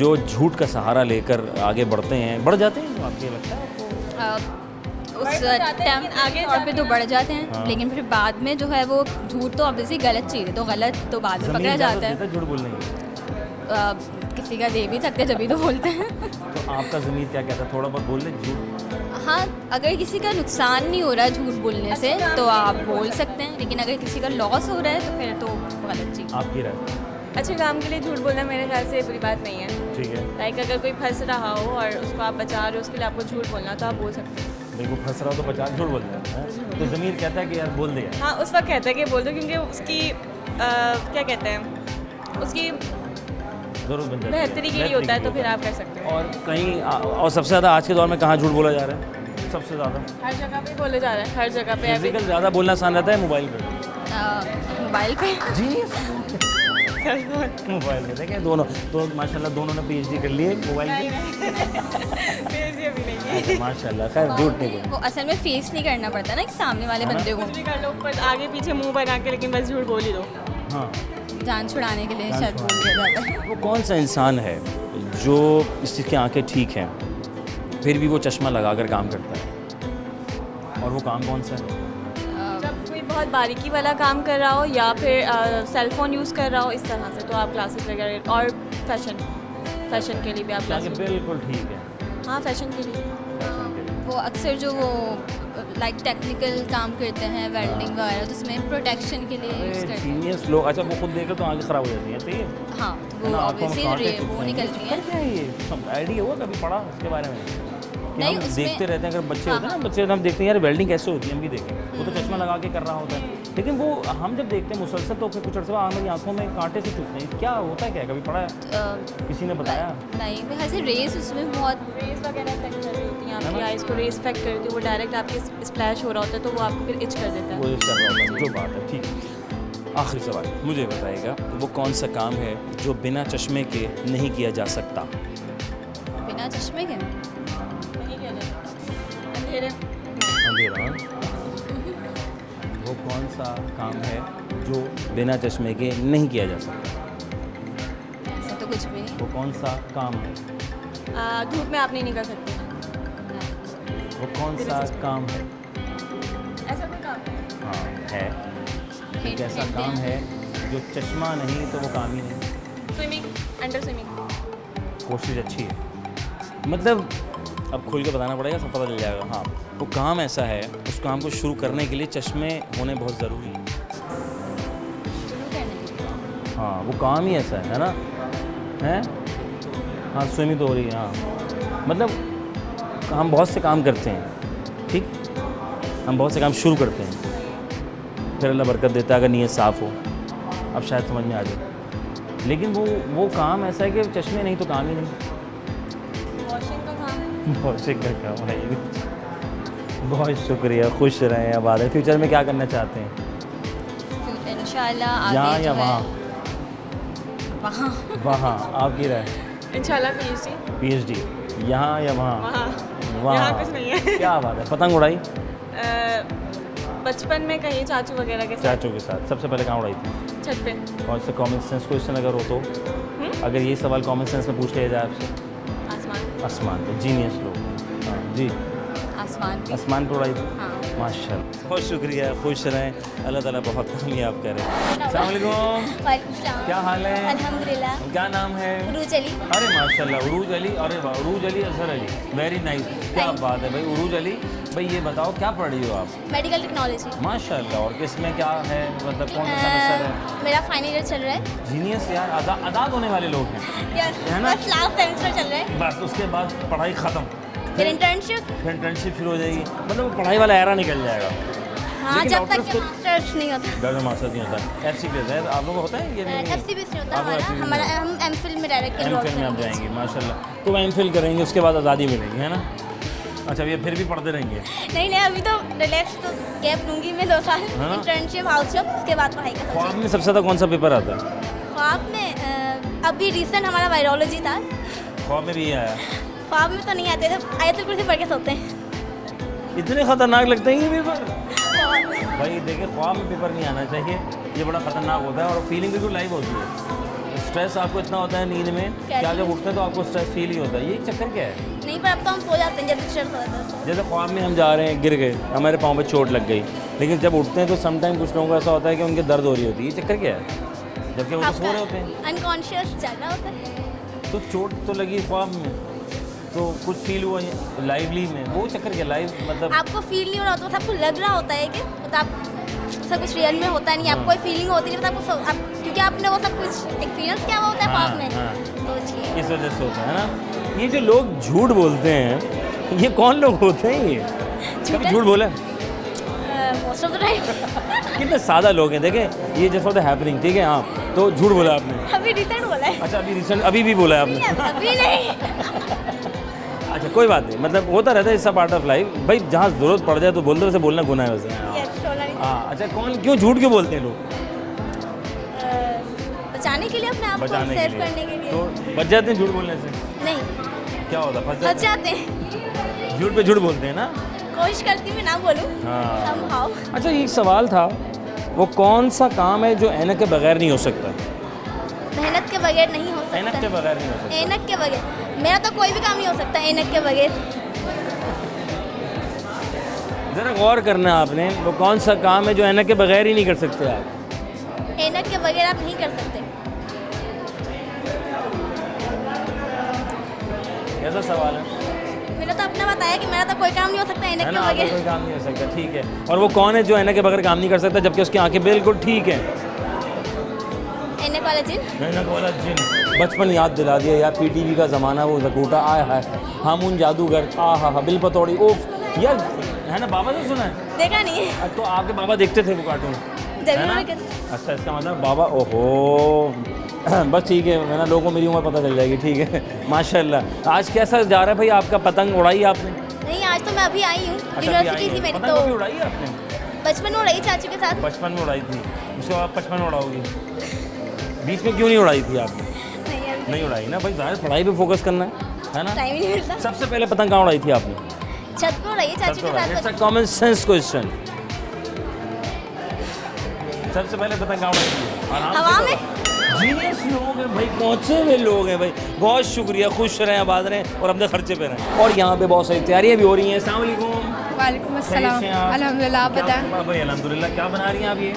जो झूठ का सहारा लेकर आगे बढ़ते हैं, बढ़ जाते हैं, आपको लगता है आपको? उस जाते हैं, टाइम लेकिन आगे आगे और पे तो बढ़ जाते हैं, हाँ। लेकिन फिर बाद में जो है वो झूठ तो ऑब्वियसली गलत चीज़ है, तो गलत तो बाद में ज़मीन पकड़ा इजाज़त जाता है। देता झूठ बोलने की? किसी का दे भी सकते हैं, जब भी तो बोलते हैं। तो आपका ज़मीर क्या कहता है? थोड़ा बहुत बोल ले झूठ? हाँ, अगर किसी का नुकसान नहीं हो रहा है झूठ बोलने से तो आप बोल सकते हैं, लेकिन अगर किसी का लॉस हो रहा है तो फिर तो गलत चीज़। आपकी राय? अच्छे काम के लिए झूठ बोलना मेरे ख्याल से बुरी बात नहीं है। ठीक है। लाइक अगर कोई फंस रहा हो और उसको आप बचा रहे हो, उसके लिए आपको झूठ बोलना, तो आप बोल सकते हैं। देखो फंस रहा हो तो 50 झूठ बोलता है, तो ज़मीर कहता है कि यार बोल दे यार। हाँ, उस वक्त कहता है कि बोल दो, क्योंकि उसकी क्या कहते हैं, उसकी ज़रूर बन जाती है। बेहतरी के लिए होता है, तो फिर आप कर सकते हो। और कहीं और सबसे ज़्यादा आज के दौर में कहाँ झूठ बोला जा रहा है? सबसे ज़्यादा हर जगह पे बोले जा रहा है, हर जगह पे। फिजिकल ज़्यादा बोलना आसान रहता है मोबाइल पे? मोबाइल पे जी मोबाइल पे देखें दोनों तो माशाल्लाह दोनों ने PhD कर लिए मोबाइल पे। अभी नहीं है। अच्छा, माशाल्लाह। खैर झूठ नहीं बोल। वो असल में फेस नहीं करना पड़ता ना कि सामने वाले हाँ ना? बंदे को, कुछ भी कर लो, पर आगे पीछे मुंह बना के, लेकिन बस झूठ बोल ही दो। हाँ। जान छुड़ाने के लिए जान शायद बोल दिया जाता है। वो कौन सा इंसान है जो इसकी आंखें ठीक हैं फिर भी वो चश्मा लगा कर काम करता है, और वो काम कौन सा है? जब कोई बहुत बारीकी वाला काम कर रहा हो या फिर सेल फोन यूज़ कर रहा हो इस तरह से, तो आप क्लासेस वगैरह, और फैशन के लिए भी आप आगे क्लासेस। बिल्कुल ठीक है। हाँ, फैशन के लिए। फैशन के लिए। वो अक्सर जो वो लाइक टेक्निकल काम करते हैं, वेल्डिंग वगैरह, तो उसमें प्रोटेक्शन के लिए यूज़ करते हैं। जीनियस लोग, अच्छा वो खुद देखे तो आंखें ख़राब हो जाती हैं, सही है? हाँ, है वो ना? आँखों में कांटे ऑब्वियसली चुभते वो हैं। निकलती हैं। क्या है ये? सब आइडिया हुआ कभी पढ़ा इसके बारे में? कि नहीं, हम उसमें- देखते रहते हैं, अगर बच्चे हाँ, होते हैं ना, बच्चे हम देखते हैं यार वेल्डिंग कैसे होती है, हम भी देखें, वो तो चश्मा लगा के कर रहा होता है, लेकिन वो हम जब देखते हैं मुसलसल तो फिर कुछ अर्से बाद हमारी आंखों में कांटे से चुभते हैं, क्या होता है? क्या कभी पढ़ा है? किसी ने बताया? नहीं, वैसे रेस उसमें बहुत रेस वगैरह इफेक्ट कर रही होती हैं है आपकी ना? आइज़ को, रेस इफेक्ट करती है, वो डायरेक्ट आपके स्प्लैश हो रहा होता है, तो वो आपको फिर इच कर देता वो है। इस कर रहा होता है, जो बात है ठीक है। आखिरी सवाल मुझे बताइएगा, वो कौन सा काम है जो बिना चश्मे के नहीं किया जा सकता? बिना चश्मे के। नहीं किया जाता। अंधेरे अंधेरा। वो कौन सा काम है जो बिना चश्मे के नहीं किया जा सकता? ऐसा तो कुछ भी नहीं। वो कौन सा काम है? धूप में आप नहीं निकल सकते। वो कौन सा काम है? ऐसा कोई काम नहीं। हाँ है। एक ऐसा काम है जो चश्मा नहीं तो वो काम ही नहीं। Swimming, under swimming. कोशिश अच्छी है, मतलब अब खुल के बताना पड़ेगा, सब पता चल जाएगा। हाँ, वो काम ऐसा है, उस काम को शुरू करने के लिए चश्मे होने बहुत ज़रूरी है। शुरू करने के लिए। हाँ, वो काम ही ऐसा है ना? हैं? हाँ, स्विमिंग तो हो रही है। हाँ, मतलब हम बहुत से काम करते हैं, ठीक? हम बहुत से काम शुरू करते हैं, फिर अल्लाह बरकत देता है अगर नीयत साफ़ हो। अब शायद समझ में आ जाए, लेकिन वो काम ऐसा है कि चश्मे नहीं तो काम ही नहीं। वॉशिंग का काम। बहुत शुक्र का भाई, बहुत शुक्रिया, खुश रहें, आबाद रहें। फ्यूचर में क्या करना चाहते हैं, इंशाल्लाह यहाँ आगे या जो है वहाँ? वहाँ वहाँ, आपकी राय? इंशाल्लाह PhD PhD यहाँ या वहाँ? वहाँ यहाँ कुछ नहीं है। क्या बात है, पतंग उड़ाई बचपन में कहीं चाचू वगैरह के साथ चाचू के साथ? सबसे पहले कहाँ उड़ाई थी? छत पे। कौन सा कॉमन सेंस क्वेश्चन अगर हो तो, अगर ये सवाल कॉमन सेंस में पूछ लिया जाए आपसे? आसमान। आसमान पे, जीनियस लोग। हाँ जी, आसमान पे। आसमान पर उड़ाई थी। हाँ। माशाल्लाह, बहुत शुक्रिया, खुश रहें, अल्लाह ताला बहुत कामयाब करे। अस्सलाम वालेकुम, वालेकुम सलाम। क्या हाल है? अल्हम्दुलिल्लाह। क्या नाम है? उरूज अली। अरे माशाल्लाह, उरूज अली, अरे वाह, उरूज अली, अजहर अली, वेरी नाइस, क्या बात है भाई। उरूज अली भाई, ये बताओ क्या पढ़ रही हो आप? Medical technology. माशाल्लाह, और किसमें क्या है, मतलब कौन सा सेमेस्टर है? मेरा फाइनल ईयर चल रहा है। जीनियस यार, आज़ाद होने वाले लोग हैं, यस, है ना? बस लास्ट सेमेस्टर चल रहा है। बस उसके बाद पढ़ाई ख़त्म, फिर इंटर्नशिप। फिर इंटर्नशिप शुरू हो जाएगी, मतलब पढ़ाई वाला एरा निकल जाएगा। हाँ, लेकिन जब तक डॉक्टर्स कि को- मास्टर्स नहीं होता। डॉक्टर मास्टर्स नहीं होता, FCPS है, आप लोगों को होता है ये नहीं? FCPS नहीं होता आप हमारा। FCPS हमारा नहीं हम MPhil में डायरेक्ट MPhil में आप जाएंगे, माशाल्लाह, तो MPhil करेंगे, उसके बाद आज़ादी मिलेगी, है ना? अच्छा, ये फिर भी पढ़ते रहेंगे? नहीं, अभी तो रिलैक्स, तो गैप लूँगी मैं 2 साल। हाँ। इंटर्नशिप, हाउस जॉब, उसके बाद पढ़ाई का ख्वाब में सबसे ज़्यादा कौन सा पेपर आता है? ख्वाब में अभी रिसेंट हमारा वायरोलॉजी था। ख्वाब में भी ये आया? ख्वाब में तो नहीं आते थे, आयतुल कुर्सी पढ़ के सोते हैं। इतने खतरनाक लगते हैं ये पेपर? भाई देखिए, ख्वाब में पेपर नहीं आना चाहिए, ये बड़ा खतरनाक होता है, और फीलिंग बिल्कुल लाइव होती है। स्ट्रेस आपको इतना होता है नींद में, क्या जब उठते हैं तो आपको स्ट्रेस फील ही होता है, ये चक्कर क्या है? नहीं, पर अब तो हम सो जाते हैं जब स्ट्रेस होता है तो। जैसे ख्वाब में हम जा रहे हैं, गिर गए, हमारे पाँव पे चोट लग गई, लेकिन जब उठते हैं तो समटाइम कुछ लोगों को ऐसा होता है कि उनके दर्द हो रही होती है, ये चक्कर क्या है? जबकि वो तो सो रहे होते हैं। अनकॉन्शियस जागा होता है। तो चोट तो लगी ख्वाब में, तो कुछ फील हुआ लाइवली में, वो चक्कर क्या लाइव मतलब? आपको फील नहीं हो रहा होता, बस आपको लग रहा होता है कि मतलब आप सब कुछ रियल में होता नहीं, आपको कोई फीलिंग होती नहीं, बस आपको क्योंकि आपने वो सब कुछ एक्सपीरियंस किया हुआ होता है ख्वाब में, तो इसलिए। इस वजह से होता है ना। ये जो लोग झूठ बोलते हैं, ये कौन लोग होते हैं? ये कभी झूठ बोला? Most of the time. कितने सादा लोग हैं, देखें ये जस्ट फॉर द हैपनिंग, ठीक है? हाँ, तो झूठ बोला आपने? अभी रिसेंट बोला है। अच्छा, अभी रिसेंट, अभी भी बोला है आपने? अभी नहीं। अच्छा, कोई बात नहीं, मतलब होता रहता है, it's a part of life भाई, जहाँ ज़रूरत पड़ जाए तो बोल दो, वैसे बोलना गुनाह है वैसे। यस, बोला नहीं। हाँ, अच्छा, कौन क्यों झूठ क्यों बोलते हैं लोग? बचाने के लिए, अपने आप को बचाने के सेव लिए, करने के लिए। तो बच जाते हैं झूठ बोलने से? नहीं, क्या होता है, फंस बच जाते जाते हैं। हैं? झूठ पे झूठ बोलते हैं ना? कोशिश करती मैं ना बोलूँ। हाँ। somehow। अच्छा, एक सवाल था, वो कौन सा काम है जो ऐनक के बगैर नहीं हो सकता? मेहनत के बगैर नहीं हो सकता। ऐनक के बगैर नहीं हो सकता? ऐनक के बगैर मेरा तो कोई भी काम नहीं हो सकता ऐनक के बगैर। ज़रा गौर करना आपने, वो कौन सा काम है जो ऐनक के बगैर ही नहीं कर सकते आप? ऐनक के बगैर आप नहीं कर सकते। कैसा सवाल है? मैंने तो अपना बताया कि मेरा तो कोई काम नहीं हो सकता है ऐनक ना, के आपका बगैर। कोई काम नहीं हो सकता, ठीक है। और वो कौन है जो ऐनक के बगैर काम नहीं कर सकता, जबकि उसकी आंखें बिल्कुल ठीक हैं? ऐनक वाला जिन। ऐनक वाला जिन। बचपन याद दिला दिया यार, PTV का ज़माना, वो जकूटा आया है, हम उन जादूगर, हा बिल पतौड़ी, ओफ यार, है ना? बाबा से सुना है? देखा नहीं है। तो आपके बाबा देखते थे वो कार्टून, है ना? जरूर कर- अच्छा, इसका मतलब बाबा, ओहो बस ठीक है, मैं ना लोगों को मेरी उम्र पता चल जाएगी, ठीक है। माशाल्लाह। आज कैसा जा रहा है भाई आपका? पतंग उड़ाई आपने? नहीं, आज तो मैं अभी आई हूँ, अच्छा, अभी यूनिवर्सिटी आई थी हैं। मेरी पतंग तो। कभी उड़ाई है आपने? बचपन में उड़ाई चाचू के साथ। बचपन में उड़ाई थी, उसके बाद बचपन में उड़ाओगी? बीच में क्यों नहीं उड़ाई थी आपने? नहीं, अभी नहीं उड़ाई ना भाई, ज़्यादा पढ़ाई पे फोकस करना है ना? टाइम ही नहीं मिलता। सबसे पहले पतंग कहाँ उड़ाई थी आपने? छत पे उड़ाई चाचू के साथ। It's a common sense question. सबसे पहले पतंग कहाँ उड़ाई थी? आराम से हवा करो। में। जीनियस लोग हैं भाई, पहुँचे हुए लोग हैं भाई, बहुत शुक्रिया, खुश रहें, आबाद रहें, और अपने खर्चे पे रहें। और यहाँ पे बहुत सारी तैयारियाँ भी हो रही हैं। अस्सलाम वालेकुम। वालेकुम अस्सलाम। कैसे हैं आप? अल्हम्दुलिल्लाह, आप क्या- बताएं। भाई अल्हम्दुलिल्लाह, क्या बना रही हैं आप? ये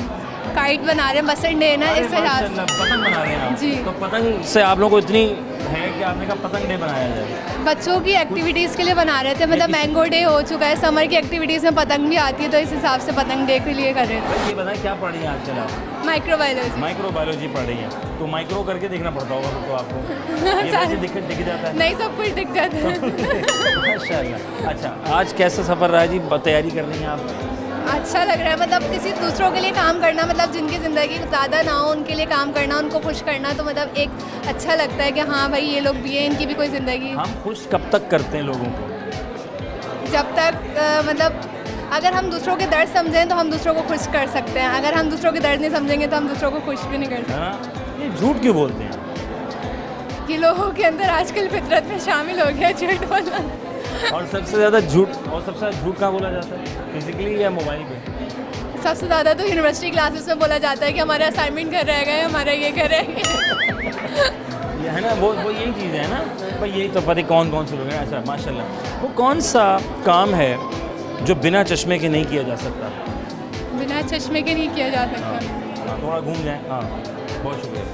काइट बना रहे हैं, बसंत डे ना, अरे इस वजह से। माशाल्लाह, पतंग बना रहे हैं आप? जी। तो पतंग से आप लोगों को इतनी है कि आपने कहा पतंग डे बनाया जाए? बच्चों की एक्टिविटीज़ के लिए बना रहे थे, मतलब मैंगो डे हो चुका है, समर की एक्टिविटीज़ में पतंग भी आती है, तो इस हिसाब से पतंग डे के लिए कर रहे थे। भाई ये बताएं, क्या पढ़ रही हैं आजकल आप? माइक्रोबायोलॉजी। माइक्रोबायोलॉजी पढ़ रही हैं, तो माइक्रो करके देखना पड़ता होगा फिर तो आपको, ये वैसे दिख जाता है? नहीं, सब कुछ दिख जाता है। माशाल्लाह। अच्छा, आज कैसा सफ़र रहा है जी? तैयारी कर रही हैं आप? अच्छा लग रहा है, मतलब किसी दूसरों के लिए काम करना, मतलब जिनकी ज़िंदगी ज़्यादा ना हो उनके लिए काम करना, उनको खुश करना, तो मतलब एक अच्छा लगता है कि हाँ भाई ये लोग भी हैं, इनकी भी कोई ज़िंदगी। हम खुश कब तक करते हैं लोगों को? जब तक मतलब अगर हम दूसरों के दर्द समझें तो हम दूसरों को खुश कर सकते हैं, अगर हम दूसरों के दर्द नहीं समझेंगे तो हम दूसरों को खुश भी नहीं कर सकते। है ना? ये झूठ क्यों बोलते हैं? कि लोगों के अंदर आजकल फितरत में शामिल हो गया झूठ बोलना। और सबसे ज़्यादा झूठ कहाँ बोला जाता है, फिजिकली या मोबाइल पे? सबसे ज़्यादा तो यूनिवर्सिटी क्लासेस में बोला जाता है कि हमारे असाइनमेंट घर रह गए, हमारा ये घर रह गया। ये है ना, वो यही चीज़ है ना भाई, यही तो पता कौन से लोग हैं। ऐसा माशाल्लाह, वो कौन सा काम है जो बिना चश्मे के नहीं किया जा सकता? बिना चश्मे के नहीं किया जा सकता। हाँ, थोड़ा घूम जाए। हाँ, बहुत शुक्रिया।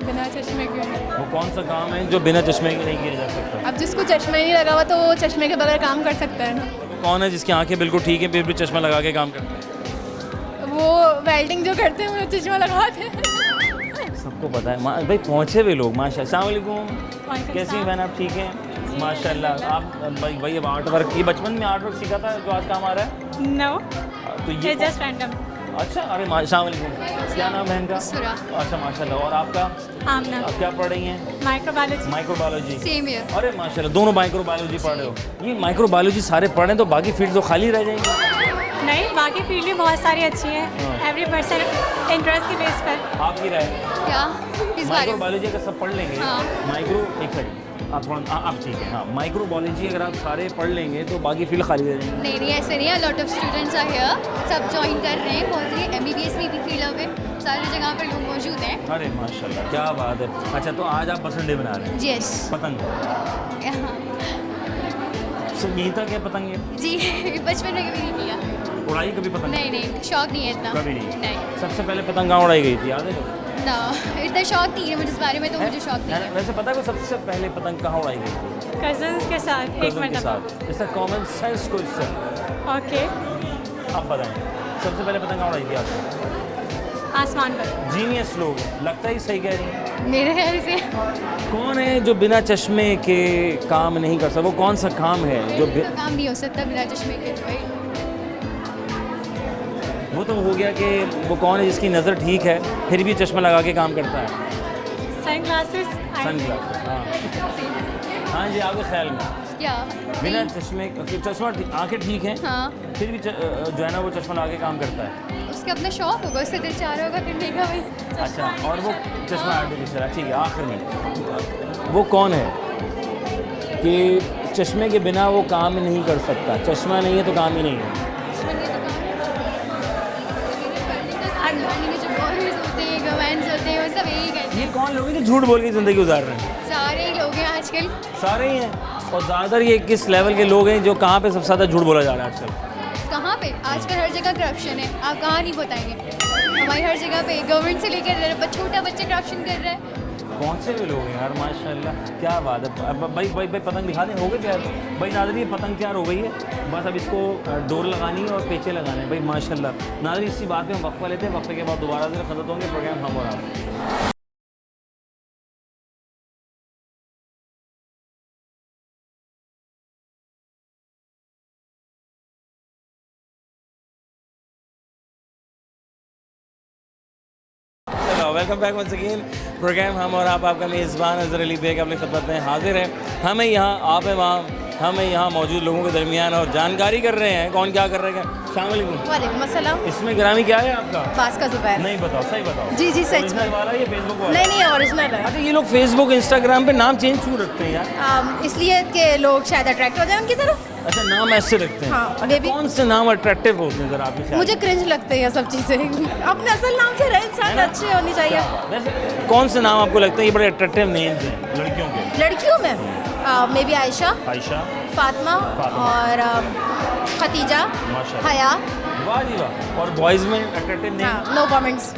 बिना चश्मे के वो कौन सा काम है जो बिना चश्मे के नहीं किया जा सकता? अब जिसको चश्मा ही नहीं लगा हुआ तो वो चश्मे के बगैर काम कर सकता है ना। वो कौन है जिसकी आंखें बिल्कुल ठीक है फिर भी चश्मा लगा के काम करता है? वो वेल्डिंग जो करते हैं वो चश्मा लगाते हैं। सबको पता है भाई, पहुँचे हुए लोग। माशाल्लाह, अस्सलाम वालेकुम, कैसी हैं बहन आप? ठीक हैं माशाल्लाह। आप भाई अब आर्ट वर्क, ये बचपन में आर्ट वर्क सीखा था जो आज काम आ रहा है? नो, तो ये जस्ट रैंडम। अच्छा, अरे अस्सलाम वालेकुम, क्या नाम है इनका? अच्छा माशाल्लाह। और आपका? आमना। आप क्या पढ़ रही हैं? माइक्रोबायोलॉजी। माइक्रोबायोलॉजी। Same year. अरे माशाल्लाह, दोनों माइक्रोबायोलॉजी पढ़ रहे हो। ये माइक्रोबायोलॉजी सारे पढ़ रहे हैं तो बाकी फील्ड तो खाली रह जाएंगी। नहीं, बाकी फील्ड भी बहुत सारी अच्छी हैं, एवरी पर्सन इंटरेस्ट के बेस पर। आपकी राय? क्या इस बारे में? माइक्रोबायोलॉजी अगर सब पढ़ लेंगे, हाँ। माइक्रो एक सेकंड आप थोड़ा आप ठीक है। हाँ, माइक्रोबायोलॉजी अगर आप सारे पढ़ लेंगे तो बाकी फील्ड खाली रह जाएंगे। नहीं ऐसे नहीं है, lot of students are here, सब ज्वाइन कर रहे हैं, बहुत ही MBBS में भी फील्ड पे सारी जगह पर लोग मौजूद हैं। अरे माशाल्लाह, क्या बात है। अच्छा, तो आज आप बसंत डे बना रहे हैं? यस। पतंग सब यहीं तक है पतंग ये? जी बचपन में कभी नहीं किया। उड़ाई कभी पतंग? नहीं शौक नहीं है इतना। कभी नहीं? नहीं सबसे पहले पतंग कहाँ उड़ाई गई थी, याद है? ना, इतना शौक नहीं है मुझे इस बारे में, तो मुझे शौक नहीं है। वैसे पता है को सबसे पहले पतंग कहाँ उड़ाई गई थी? कजन्स के साथ एक कज़न के मरतबा। साथ। इसका कॉमन सेंस क्वेश्चन, ओके। आप बताएं सबसे पहले पतंग कहाँ उड़ाई थी आपने? आसमान पर। जीनियस लोग, लगता ही सही कह रही हैं। मेरे ख्याल से कौन है जो बिना चश्मे के काम नहीं कर सकता? वो कौन सा काम है जो तो काम नहीं हो सकता बिना चश्मे के, तो भाई वो तो हो गया कि वो कौन है जिसकी नज़र ठीक है फिर भी चश्मा लगा के काम करता है? Sunglasses. Sunglasses. हाँ हाँ जी, आपके ख्याल में क्या बिना चश्मे चश्मा आंखें ठीक हैं हाँ, फिर भी जो है ना वो चश्मा लगा के काम करता है? उसका अपना शौक होगा, उससे दिल चाह रहा होगा करने का भाई। अच्छा, और वो चश्मा आर्टिफिशियल है। ठीक है, आखिर में वो कौन है कि चश्मे के बिना वो काम नहीं कर सकता? चश्मा नहीं है तो काम ही नहीं है। जो बॉयज होते हैं, गवर्नमेंट्स होते हैं, वो सब यही कहते हैं। ये कौन लोग हैं जो झूठ बोल के ज़िंदगी गुजार रहे हैं? सारे ही लोग हैं आजकल। सारे ही हैं। और ज़्यादातर ये किस लेवल के लोग हैं जो कहाँ पे सबसे ज़्यादा झूठ बोला जा रहा है आजकल? कहाँ पे? आजकल हर जगह करप्शन है, आप कहाँ नहीं बताएंगे। हमारी हर जगह पे गवर्नमेंट से लेकर छोटा बच्चा करप्शन कर रहा है। कौन से भी लोग हैं यार, माशाल्लाह, क्या बात है। अब भाई पतंग दिखा दें, हो गए तैयार? भाई नाज़रीन, ये पतंग तैयार हो गई है, बस अब इसको डोर लगानी है और पेचे लगाने हैं। भाई माशाल्लाह। नाज़रीन, इसी बात पे हम वक्फा लेते हैं, वक्फे के बाद दोबारा से खत्म होंगे प्रोग्राम हम और आप। Welcome back once again programme हम और आप। आपका मेज़बान अज़हर अली बेग अपनी खिदमत में हाजिर है। हमें यहाँ आप हैं वहाँ, हमें यहाँ मौजूद लोगों के दरमियान और जानकारी कर रहे हैं कौन क्या कर रहे हैं। अस्सलाम वालेकुम। वालेकुम अस्सलाम। इसमें ग्रामी क्या है आपका? बास का ज़ुबैर। नहीं बताओ, सही बताओ। जी जी सच ओरिजिनल वाला है या फेसबुक वाला? नहीं ओरिजिनल है। अच्छा, ये लोग फेसबुक इंस्टाग्राम पे नाम चेंज क्यों रखते हैं यार? इसलिए कि लोग शायद अट्रैक्ट हो जाए उनकी तरफ। अच्छा, नाम ऐसे रखते हैं। हाँ, अच्छा, maybe। कौन से नाम अट्रैक्टिव होते हैं जरा आपके ख्याल मुझे में? क्रिंज लगते हैं ये सब चीज़ें। अपने असल नाम से रहे इंसान अच्छे होनी चाहिए। वैसे कौन से नाम आपको लगता है ये बड़े अट्रैक्टिव नेम्स हैं लड़कियों के? लड़कियों में मे बी आयशा, आयशा, फातिमा और खतीजा, माशाल्लाह। हया। वाह जी वाह। और बॉयज़ में अट्रैक्टिव नेम? No comments.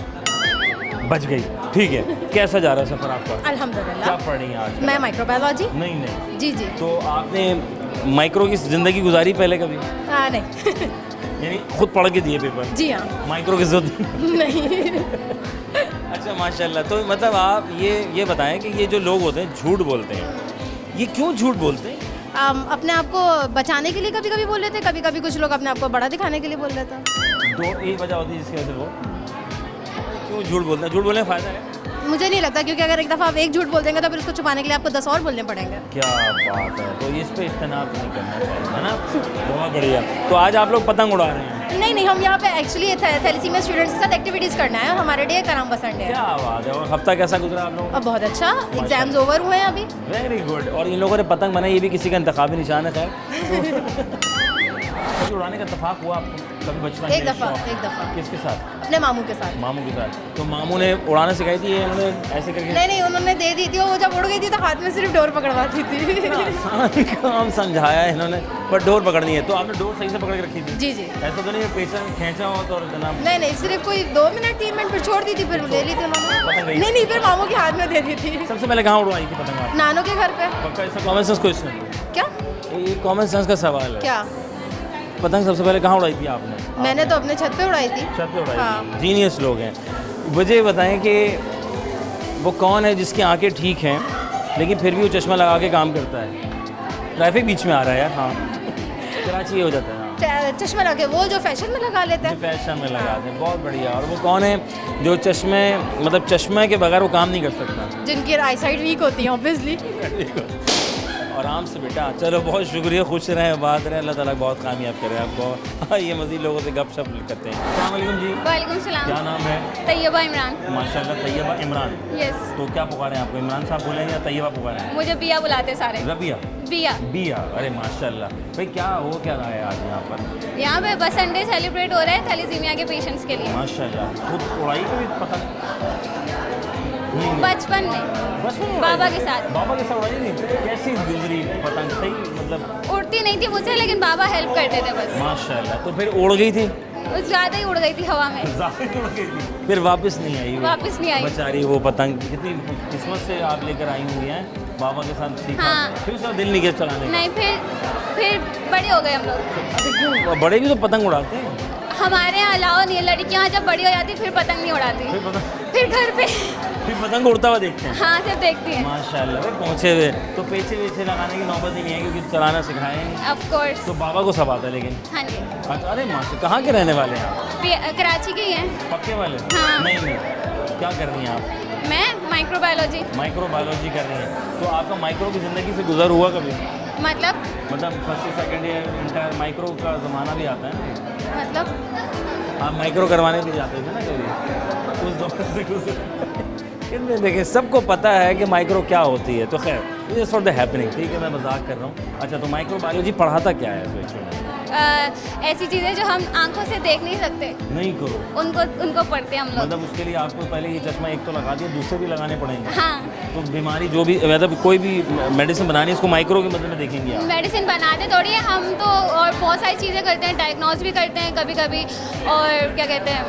बच गई। ठीक है, कैसा जा रहा है सफ़र आपका? क्या अल्हम्दुलिल्लाह। पढ़ रही हैं आज? मैं माइक्रोबायोलॉजी। नहीं। जी जी। तो आपने माइक्रो की ज़िंदगी गुजारी पहले कभी? हाँ नहीं। यानी खुद पढ़ के दिए पेपर? जी हाँ। माइक्रो की ज़रूरत नहीं। अच्छा माशाल्लाह। तो मतलब आप ये बताएं कि ये जो लोग होते हैं झूठ बोलते हैं, ये क्यों झूठ बोलते हैं? अपने आप को बचाने के लिए कभी कभी बोल लेते हैं, कभी कभी कुछ लोग अपने आप को बड़ा दिखाने के लिए बोल लेते हैं। दो एक वजह होती है जिसकी वजह से वो क्यों झूठ बोलते हैं? झूठ बोलने का फ़ायदा है? मुझे नहीं लगता, क्योंकि अगर एक दफ़ा आप एक झूठ बोल देंगे तो फिर उसको छुपाने के लिए आपको 10 और बोलने पड़ेंगे। क्या बात है, तो इस पे इस्तेनाब नहीं करना चाहिए, है ना। बहुत बढ़िया। तो आज आप लोग पतंग उड़ा रहे हैं? नहीं, हम यहाँ पे एक्चुअली थैलेसीमिया स्टूडेंट्स के साथ एक्टिविटीज़ करना है, और हमारे डे का नाम बसंत डे है। क्या बात है। और हफ्ता कैसा गुजरा आप लोगों का? अब बहुत अच्छा, एग्जाम्स ओवर हुए हैं अभी। Very good. और इन लोगों ने पतंग बनाई, ये भी किसी का इंतखाबी निशान है खैर। कभी उड़ाने का इत्तेफाक हुआ आपको कभी बचपन में? एक दफ़ा। किसके साथ? अपने मामू के साथ। मामू के साथ। तो मामू ने उड़ाना सिखाई थी, ये उन्होंने ऐसे करके? नहीं, उन्होंने दे दी थी, वो जब उड़ गई थी तो हाथ में सिर्फ डोर पकड़वाती थी। आसान काम समझाया है इन्होंने, पर डोर पकड़नी है। तो आपने डोर सही से पकड़ के रखी थी? जी। ऐसा तो नहीं है पेचा खींचा हो तो जनाब? नहीं, सिर्फ कोई 2 मिनट 3 मिनट फिर छोड़ दी थी, फिर ले ली थी पतंग उन्होंने। गई? नहीं, फिर मामू के हाथ में दे दी थी। सबसे पहले कहाँ उड़वाई थी पतंग आप? नानों के घर पे। पक्का इसका कॉमन सेंस क्वेश्चन? क्या ये कॉमन सेंस का सवाल है। क्या? पतंग सबसे पहले कहाँ उड़ाई थी आपने? मैंने तो अपने छत पे उड़ाई थी। छत पे उड़ाई हाँ। थी। जीनियस लोग हैं। मुझे ये बताएं कि वो कौन है जिसकी आंखें ठीक हैं लेकिन फिर भी वो चश्मा लगा के काम करता है? ट्रैफिक बीच में आ रहा है यार। हाँ, कराची ये हो जाता है। हाँ, चश्मा लगा के वो जो फैशन में लगा लेते हैं। फैशन में लगाते हैं। बहुत बढ़िया। और वो कौन है जो चश्मे मतलब चश्मे के बगैर वो काम नहीं कर सकता? जिनकी आई साइट वीक होती है ऑब्वियसली। आराम से बेटा। चलो बहुत शुक्रिया, खुश रहें, बात रहें, अल्लाह ताला बहुत कामयाब करे आपको। ये मज़ीद लोगों से गपशप करते हैं। अस्सलाम वालेकुम जी। वालेकुम सलाम। क्या नाम है? तैयबा इमरान। माशाल्लाह तैयबा इमरान। यस। तो क्या पुकारें आपको, इमरान साहब बोलें या तैयबा पुकारें? मुझे बिया बुलाते सारे। रबिया? बिया। बिया। अरे माशाल्लाह। भाई क्या हो क्या रहा है आज यहाँ पर? यहाँ पे बसंत डे सेलिब्रेट हो रहा है थैलेसीमिया के पेशेंट्स के लिए। माशाल्लाह। खुद उड़ाई को भी पता बचपन में बचपन में बाबा उड़ाई? के साथ। बाबा के साथ उड़ाई नहीं? कैसी गुजरी पतंग? सही मतलब उड़ती नहीं थी मुझसे, लेकिन बाबा हेल्प करते थे बस। माशाल्लाह। तो फिर उड़ गई थी? ज़्यादा ही उड़ गई थी हवा में। ज़्यादा उड़ गई थी। फिर वापस नहीं आई वो? वापस नहीं आई। बेचारी वो पतंग। कितनी किस्मत से आप लेकर आई हुई हैं, बाबा के साथ सीखा। हाँ। फिर उसका दिल नहीं किया चलाने का? नहीं, फिर बड़े हो गए हम लोग। अरे क्यों? बड़े भी तो पतंग उड़ाते हैं। हमारे यहाँ अलावा नहीं है, लड़कियाँ जब बड़ी हो जाती फिर पतंग नहीं उड़ाती, फिर घर पे फिर पतंग उड़ता हुआ देखते हैं। हाँ, सिर्फ देखती हैं। माशाल्लाह। भाई पहुँचे हुए तो पेचे वेचे लगाने की नौबत ही नहीं है क्योंकि चलाना सिखाए हैं। Of course. तो बाबा को सब आता है लेकिन? हाँ जी। अच्छा। अरे माशा, कहाँ के रहने वाले हैं आप? कराची के ही हैं। पक्के वाले? हाँ। नहीं, क्या कर रही हैं आप? मैं माइक्रोबायोलॉजी। माइक्रोबायोलॉजी कर रही हैं। तो आपका माइक्रो की ज़िंदगी से गुजर हुआ कभी? मतलब फर्स्ट से सेकंड ईयर इंटर माइक्रो का ज़माना भी आता है ना? मतलब आप माइक्रो करवाने भी जाते थे ना कभी? उस दौर से गुजर। देखिए सबको पता है कि माइक्रो क्या होती है। तो खैर इट्स फॉर द हैपनिंग। ठीक है, मैं मजाक कर रहा हूँ। अच्छा, तो माइक्रोबायोलॉजी पढ़ाता क्या है एक्चुअली? ऐसी चीज़ें जो हम आंखों से देख नहीं सकते, नहीं करो, उनको पढ़ते हैं हम लोग। मतलब उसके लिए आपको पहले ये चश्मा एक तो लगा दिया, दूसरे भी लगाने पड़ेंगे? हाँ। तो बीमारी जो भी मतलब कोई भी मेडिसिन बनानी है इसको माइक्रो के मदद में देखेंगे आप? मेडिसिन बनाते थोड़ी है हम तो, और बहुत सारी चीज़ें करते हैं, डायग्नोज भी करते हैं कभी कभी, और क्या कहते हैं,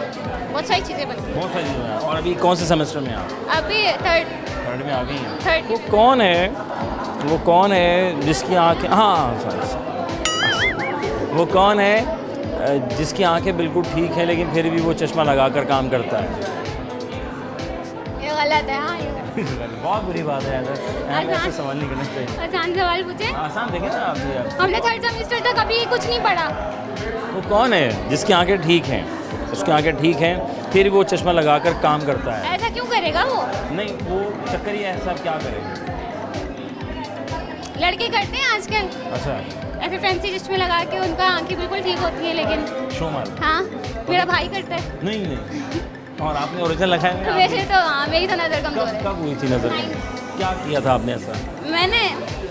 बहुत सारी चीज़ें बनती हैं। बहुत सारी चीज़ें हैं। और अभी कौन से सेमेस्टर में आप? अभी थर्ड में आ गई हैं। थर्ड। वो कौन है जिसकी आँखें, हाँ सॉरी, वो कौन है जिसकी आंखें बिल्कुल ठीक है लेकिन फिर भी वो चश्मा लगाकर काम करता है? ये गलत है। हाँ, ये बहुत बुरी बात है यार, ऐसे सवाल नहीं करना चाहिए। आसान सवाल पूछे। आसान देखें ना आप भी यार। हमने थर्ड सेमेस्टर तक अभी कुछ नहीं पढ़ा। वो कौन है जिसकी आंखें ठीक हैं, उसकी आंखें ठीक हैं फिर भी वो चश्मा लगाकर काम करता है? ऐसा क्यों करेगा वो? नहीं, वो चक्कर ही ऐसा क्या करेगा? लड़के करते हैं आजकल अच्छा, ऐसे फैंसी चश्मे लगा के, उनका आंखें बिल्कुल ठीक होती हैं, लेकिन शो मार। हाँ, मेरा भाई करता है। नहीं, और आपने ओरिजिनल लगाया है? वैसे तो हाँ, मेरी तो नज़र कमजोर है। कब हुई थी नज़र? क्या किया था आपने ऐसा? मैंने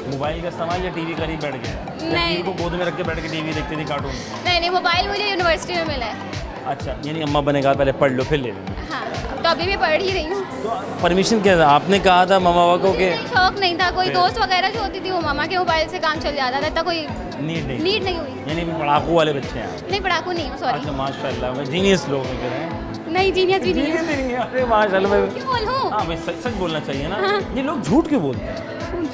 मोबाइल का इस्तेमाल या टीवी करीब बैठ गया? नहीं। टीवी को गोद में रख के बैठ के टीवी देखती थी, कार्टून? नहीं, मोबाइल मुझे यूनिवर्सिटी में मिला है। अच्छा, यानी अम्मा बनेगा पहले पढ़ लो फिर ले लेना। हाँ, तो अभी भी पढ़ ही रही हूँ। तो परमिशन क्या था? आपने कहा था मामा बाबा को कि शौक नहीं था, कोई दोस्त वगैरह जो होती थी वो मामा के मोबाइल से काम चल जाता था, इतना कोई नीड नहीं हुई। यानी पढ़ाकू वाले बच्चे हैं? नहीं, पढ़ाकू नहीं हूँ, सॉरी। अच्छा, माशाल्लाह, मैं जीनियस लोग हैं। नहीं, जीनियस भी नहीं है। अरे माशाल्लाह, मैं क्यों बोलूँ? हाँ, सच बोलना चाहिए ना। हाँ। ये लोग झूठ क्यों बोलते हैं?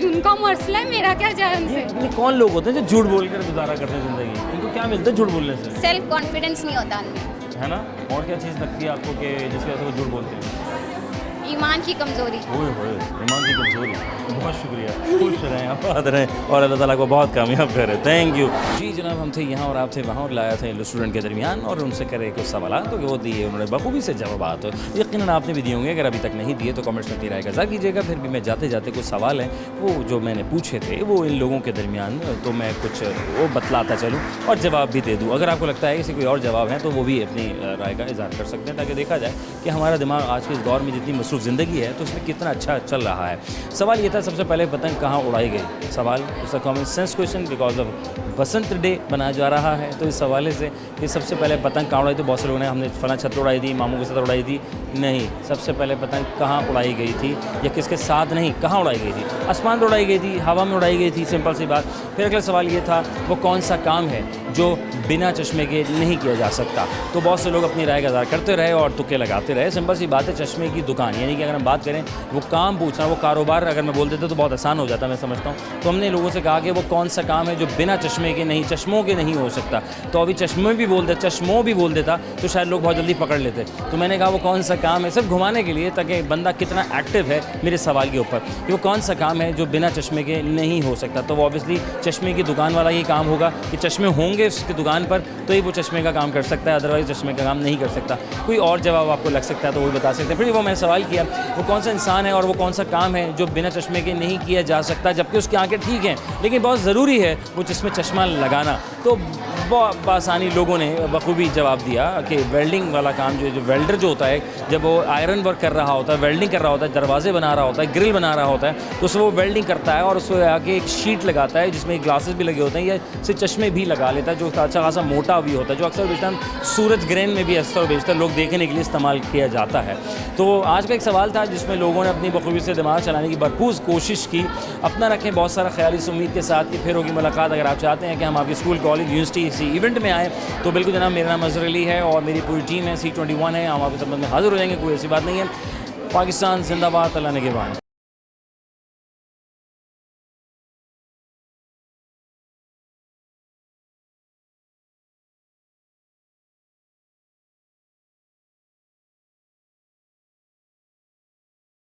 उनका मसला है, मेरा क्या जाए उनसे। ये कौन लोग होते हैं जो झूठ बोलकर गुजारा करते हैं जिंदगी? इनको क्या मिलता है झूठ बोलने से? सेल्फ कॉन्फिडेंस नहीं होता उनमें, है ना। और क्या चीज़ लगती है आपको कि जिसकी वजह से वो झूठ बोलते हैं? ईमान की कमज़ोरी। ओए होए, ईमान की कमज़ोरी। बहुत शुक्रिया, खुश रहें, आबाद रहें और अल्लाह ताला को बहुत कामयाब करे। Thank you. जी जनाब, हम थे यहाँ और आप थे वहाँ और लाया थे स्टूडेंट के दरमियान और उनसे करे कुछ सवाल तो वो दिए उन्होंने बखूबी से जवाब। यकीनन आपने भी दिए होंगे, अगर अभी तक नहीं दिए तो कमेंट्स में अपनी राय का इज़हार कीजिएगा। फिर भी मैं जाते जाते कुछ सवाल हैं वो जो मैंने पूछे थे वो इन लोगों के दरमियान तो मैं कुछ वो बतलाता चलूँ और जवाब भी दे दूँ। अगर आपको लगता है कि कोई और जवाब है तो वो भी अपनी राय का इज़हार कर सकते हैं, ताकि देखा जाए कि हमारा दिमाग आज के इस दौर में जितनी मसरूफ़ ज़िंदगी है तो उसमें कितना अच्छा चल रहा है। सवाल ये था, सबसे पहले पतंग कहाँ उड़ाई गई? सवाल it's a common sense question because of Basant day बनाया जा रहा है, तो इस हवाले से कि सबसे पहले पतंग कहाँ उड़ाई? तो बहुत से लोगों ने हमने फला छत उड़ाई थी, मामू के साथ उड़ाई थी। नहीं, सबसे पहले पतंग कहाँ उड़ाई गई थी या किसके साथ नहीं, कहाँ उड़ाई गई थी? आसमान पर उड़ाई गई थी, हवा में उड़ाई गई थी, सिंपल सी बात। फिर अगला सवाल ये था, वो कौन सा काम है जो बिना चश्मे के नहीं किया जा सकता? तो बहुत से लोग अपनी राय का इज़हार करते रहे और तुक्के लगाते रहे। सिंपल सी बात है, चश्मे की दुकान, यानी कि अगर हम बात करें वो काम पूछना, वो कारोबार अगर मैं बोल देता तो बहुत आसान हो जाता, मैं समझता हूँ। तो हमने लोगों से कहा कि वो कौन सा काम है जो बिना चश्मे के नहीं, चश्मों के नहीं हो सकता। तो अभी चश्मे भी बोल दे, चश्मों भी बोल देता तो शायद लोग बहुत जल्दी पकड़ लेते। तो मैंने कहा वो कौन सा काम है, सिर्फ घुमाने के लिए, ताकि बंदा कितना एक्टिव है मेरे सवाल के ऊपर, कि वो कौन सा काम है जो बिना चश्मे के नहीं हो सकता। तो वो ऑब्वियसली चश्मे की दुकान वाला ये काम होगा कि चश्मे होंगे उसकी दुकान पर तो ही वो चश्मे का काम कर सकता है, अदरवाइज़ चश्मे का काम नहीं कर सकता। कोई और जवाब आपको लग सकता है तो वो भी बता सकते हैं। फिर वो मैंने सवाल किया, वो कौन सा इंसान है और वो कौन सा काम है जो बिना चश्मे के नहीं किया जा सकता, जबकि उसकी आंखें ठीक हैं लेकिन बहुत ज़रूरी है वो जिसमें चश्मा लगाना। तो बहुत आसानी लोगों ने बखूबी जवाब दिया कि वेल्डिंग वाला काम जो वेल्डर जो होता है, जब वो आयरन वर्क कर रहा होता है, वेल्डिंग कर रहा होता है, दरवाजे बना रहा होता है, ग्रिल बना रहा होता है, तो उसमें वो वेल्डिंग करता है और उसमें आगे एक शीट लगाता है जिसमें ग्लासेस भी लगे होते हैं, या सिर्फ चश्मे भी लगा लेता है जो अच्छा खासा मोटा भी होता है, जो अक्सर बेचता सूरज ग्रेन में भी अक्सर बेचता है, लोग देखने के लिए इस्तेमाल किया जाता है। तो आज का एक सवाल था जिसमें लोगों ने अपनी बखूबी से दिमाग चलाने की भरपूर कोशिश की। अपना रखें बहुत सारा ख्याल, इस उम्मीद के साथ कि फिर होगी मुलाकात। अगर आप चाहते हैं कि हम आपके स्कूल, कॉलेज, यूनिवर्सिटी इसी इवेंट में आए तो बिल्कुल जनाब, मेरा नाम अज़हर अली है और मेरी पूरी टीम है, C21 है, हम आपके संबंध में हाजिर हो जाएंगे, कोई ऐसी बात नहीं है। पाकिस्तान जिंदाबाद, अल्लाह ने के बाद।